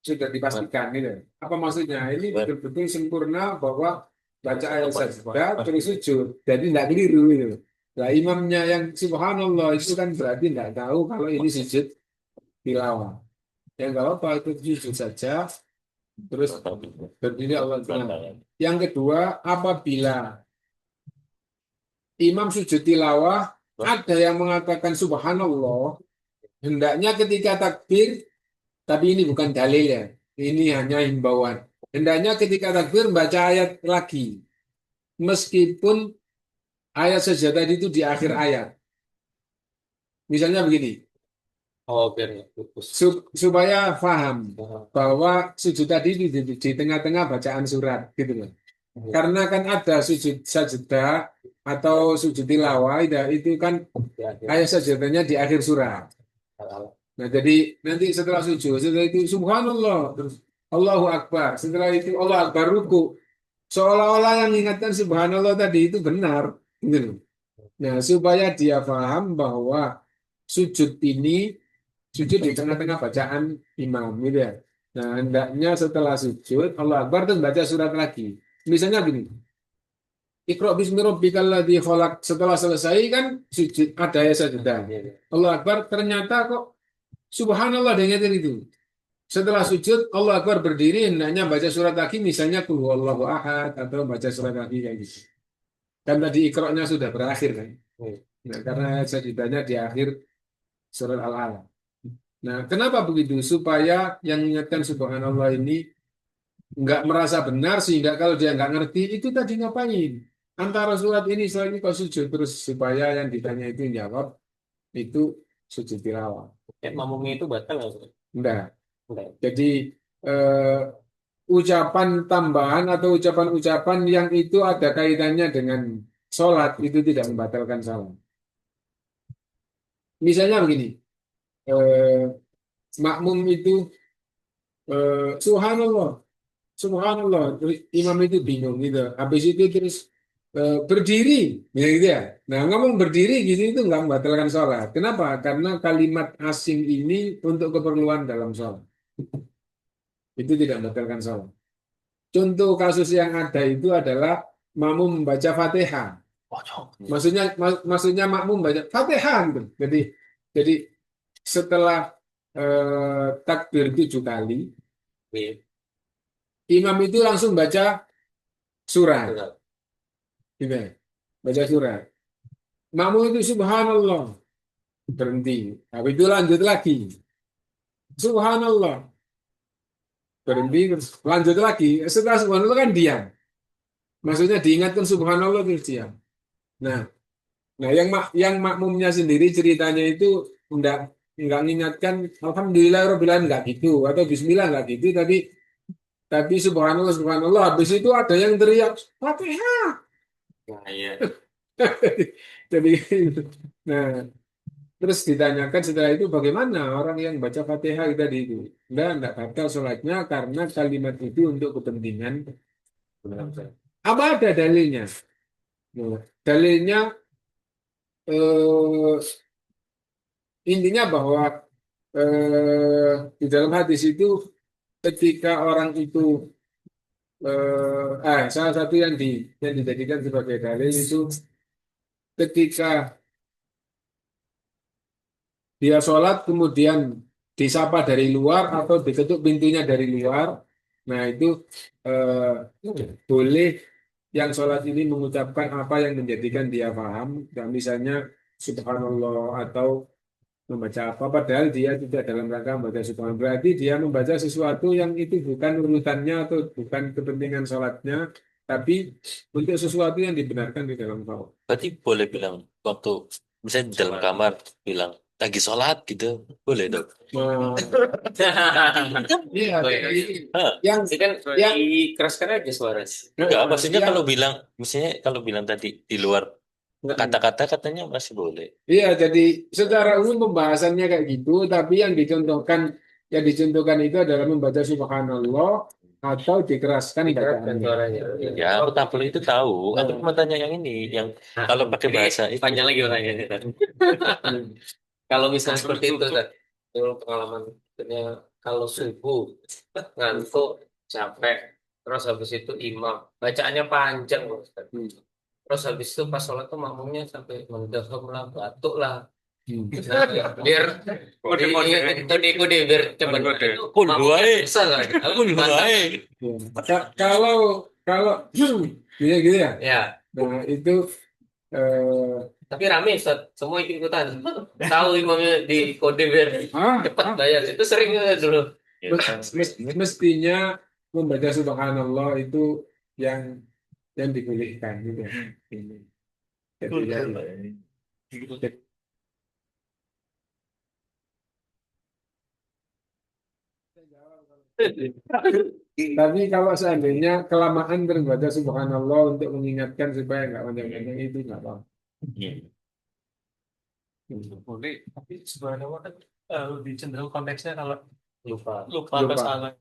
Speaker 2: sudah dipastikan gitu. Apa maksudnya? Ini betul-betul sempurna bahwa baca ayat sajdah terus sujud. Jadi tidak keliru gitu. Nah, imamnya yang subhanallah itu kan berarti tidak tahu kalau ini sujud tilawah. Yang kalau apa itu sujud saja terus berdiri Allah Ta'ala. Yang kedua, apabila imam sujud tilawah ada yang mengatakan subhanallah, hendaknya ketika takbir, tapi ini bukan dalil ya, ini hanya himbauan. Hendaknya ketika takbir baca ayat lagi, meskipun ayat saja tadi itu di akhir ayat. Misalnya begini,
Speaker 1: Oh, biar putus.
Speaker 2: supaya paham bahwa sujud tadi di tengah-tengah bacaan surat, gitu loh. Karena kan ada sujud sajdah atau sujud tilawah, itu kan ayat sajdahnya di akhir surat. Nah, jadi nanti setelah itu subhanallah, terus Allahu Akbar, setelah itu Allah Akbar ruku. Seolah-olah yang ingatkan subhanallah tadi itu benar, gitu. Nah, supaya dia paham bahwa sujud ini sujud di tengah-tengah bacaan imam, gitu ya. Nah, hendaknya setelah sujud Allah Akbar terus baca surat lagi. Misalnya gini, Iqra bismi rabbikal ladzi khalaq. Setelah selesai kan sujud ada ya sajadah. Allah Akbar ternyata kok subhanallah dengan itu. Setelah sujud Allah Akbar berdiri hendaknya baca surat lagi misalnya qul huwallahu ahad atau baca surat lagi kayak gitu. Kan tadi Iqra-nya sudah berakhir kan. Nah, karena sajadahnya di akhir surat Al-Alaq. Nah, kenapa begitu? Supaya yang ingatkan subhanallah ini nggak merasa benar sehingga kalau dia nggak ngerti itu tadi ngapain antara surat ini setelah ini kok sujud terus supaya yang ditanya itu jawab itu sujud tilawah.
Speaker 1: Mamungnya itu batal nggak?
Speaker 2: Enggak.
Speaker 1: Enggak.
Speaker 2: Jadi ucapan tambahan atau ucapan-ucapan yang itu ada kaitannya dengan sholat itu tidak membatalkan salat. Misalnya begini, makmum itu subhanallah. Subhanallah, imam itu bingung gitu. Habis itu terus berdiri, ya gitu ya. Nah, ngomong berdiri gitu itu nggak membatalkan sholat. Kenapa? Karena kalimat asing ini untuk keperluan dalam sholat. Itu tidak membatalkan sholat. Contoh kasus yang ada itu adalah makmum membaca Fatihah. Maksudnya makmum membaca Fatihah gitu. Jadi setelah takbir 7 kali, imam itu langsung baca surat, gitu ya. Baca surat. Makmum itu subhanallah, berhenti. Habis itu lanjut lagi, subhanallah, berhenti, terus lanjut lagi. Setelah subhanallah kan diam. Maksudnya diingatkan subhanallah terus diam. Nah, nah yang makmumnya sendiri ceritanya itu enggak mengingatkan alhamdulillah rabbil alamin, enggak gitu, atau bismillah enggak gitu, tapi subhanallah subhanallah, habis itu ada yang teriak Fatihah.
Speaker 4: Nah, iya.
Speaker 2: Jadi nah, terus ditanyakan setelah itu bagaimana orang yang baca Fatihah tadi itu? Enggak batal sholatnya karena kalimat itu untuk kepentingan. Apa ada dalilnya? Nah, dalilnya eh, intinya bahwa di dalam hadis itu ketika orang itu salah satu yang dijadikan sebagai dalil itu ketika dia sholat kemudian disapa dari luar atau diketuk pintunya dari luar. Nah itu boleh yang sholat ini mengucapkan apa yang menjadikan dia paham. Dan misalnya subhanallah atau membaca apa padahal dia tidak dalam rangka membaca subhanallah. Berarti dia membaca sesuatu yang itu bukan urutannya atau bukan kepentingan sholatnya, tapi untuk sesuatu yang dibenarkan di dalam sholat.
Speaker 4: Berarti boleh bilang waktu misalnya di dalam kamar bilang lagi sholat gitu, boleh dong.
Speaker 2: Nah, iya,
Speaker 4: Hah,
Speaker 2: yang
Speaker 4: itu kan
Speaker 2: yang
Speaker 4: dikeraskan aja suara. Enggak, maksudnya
Speaker 2: yang
Speaker 4: kalau bilang, misalnya kalau bilang tadi di luar kata-kata katanya masih boleh.
Speaker 2: iya, jadi secara umum pembahasannya kayak gitu, tapi yang dicontohkan itu adalah membaca subhanallah atau dikeraskan bacaannya.
Speaker 4: Ya, aku tabel itu tahu. Aku cuma tanya yang ini, yang kalau pakai bahasa itu.
Speaker 6: Panjang lagi orangnya. Kalau misalnya seperti itu, Ustaz, menurut pengalaman maksudnya kalau subuh ngantuk, capek, terus habis itu imam bacaannya panjang, Ustaz. Terus habis itu pas sholat tuh makmumnya sampai mendaham lah, batuk lah. Nah, biar kode biar cepat itu
Speaker 4: Pun
Speaker 6: makmumnya
Speaker 4: gue,
Speaker 6: bisa kan? Aku
Speaker 4: pun
Speaker 6: dibantah.
Speaker 4: gue.
Speaker 2: Kalau kalau gitu ya.
Speaker 6: Ya,
Speaker 2: Nah, itu eh,
Speaker 6: tapi rame Ustaz, semua ikut-ikutan. Tahu imamnya di kode biar cepat bayar. Itu sering dulu.
Speaker 2: mestinya membaca subhanallah itu yang dibolehkan gitu. Jadi, tapi kalau seandainya kelamaan berbaca subhanallah untuk mengingatkan supaya nggak panjang-panjang itu nggak apa-apa.
Speaker 3: Boleh, tapi sebenarnya kan lebih cenderung konteksnya kalau
Speaker 6: Lupa.
Speaker 3: lupa atau
Speaker 2: Lupa.
Speaker 3: salah.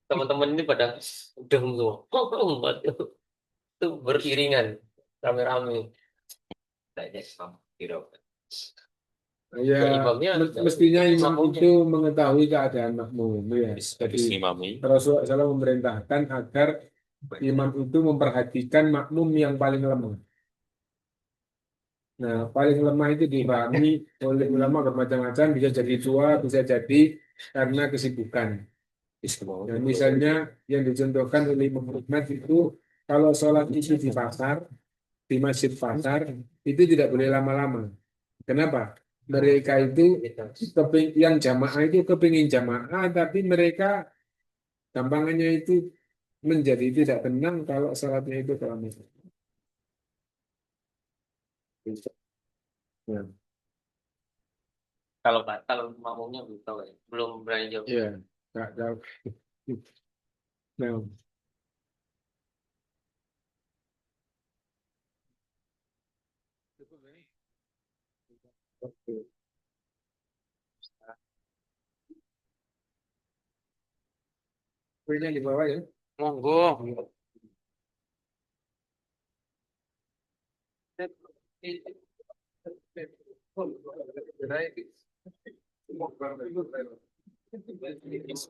Speaker 6: Teman-teman ini pada udah semua. Itu beriringan, rame-rame. Kayaknya sama. Gitu.
Speaker 2: Ya,
Speaker 6: Imamnya
Speaker 2: mestinya imam
Speaker 6: makmumnya.
Speaker 2: itu mengetahui keadaan makmum ya. Jadi
Speaker 4: Habis ngimami.
Speaker 2: Rasulullah SAW memerintahkan agar imam itu memperhatikan makmum yang paling lemah. Nah, paling lemah itu dipahami oleh ulama bermacam-macam, bisa jadi tua, bisa jadi karena kesibukan. Nah, misalnya yang dicontohkan oleh Imam Ahmad itu kalau sholat itu di pasar, di masjid pasar, itu tidak boleh lama-lama. Kenapa? Mereka itu yang jamaah itu kepingin jamaah, tapi mereka gampangannya itu menjadi tidak tenang kalau sholatnya itu kelamaan. Ya,
Speaker 6: Kalau makmumnya belum tahu ya. Belum berani jawab.
Speaker 2: ya, nggak jauh. Nah, oke. Kuenya di bawah ya.
Speaker 4: Monggo.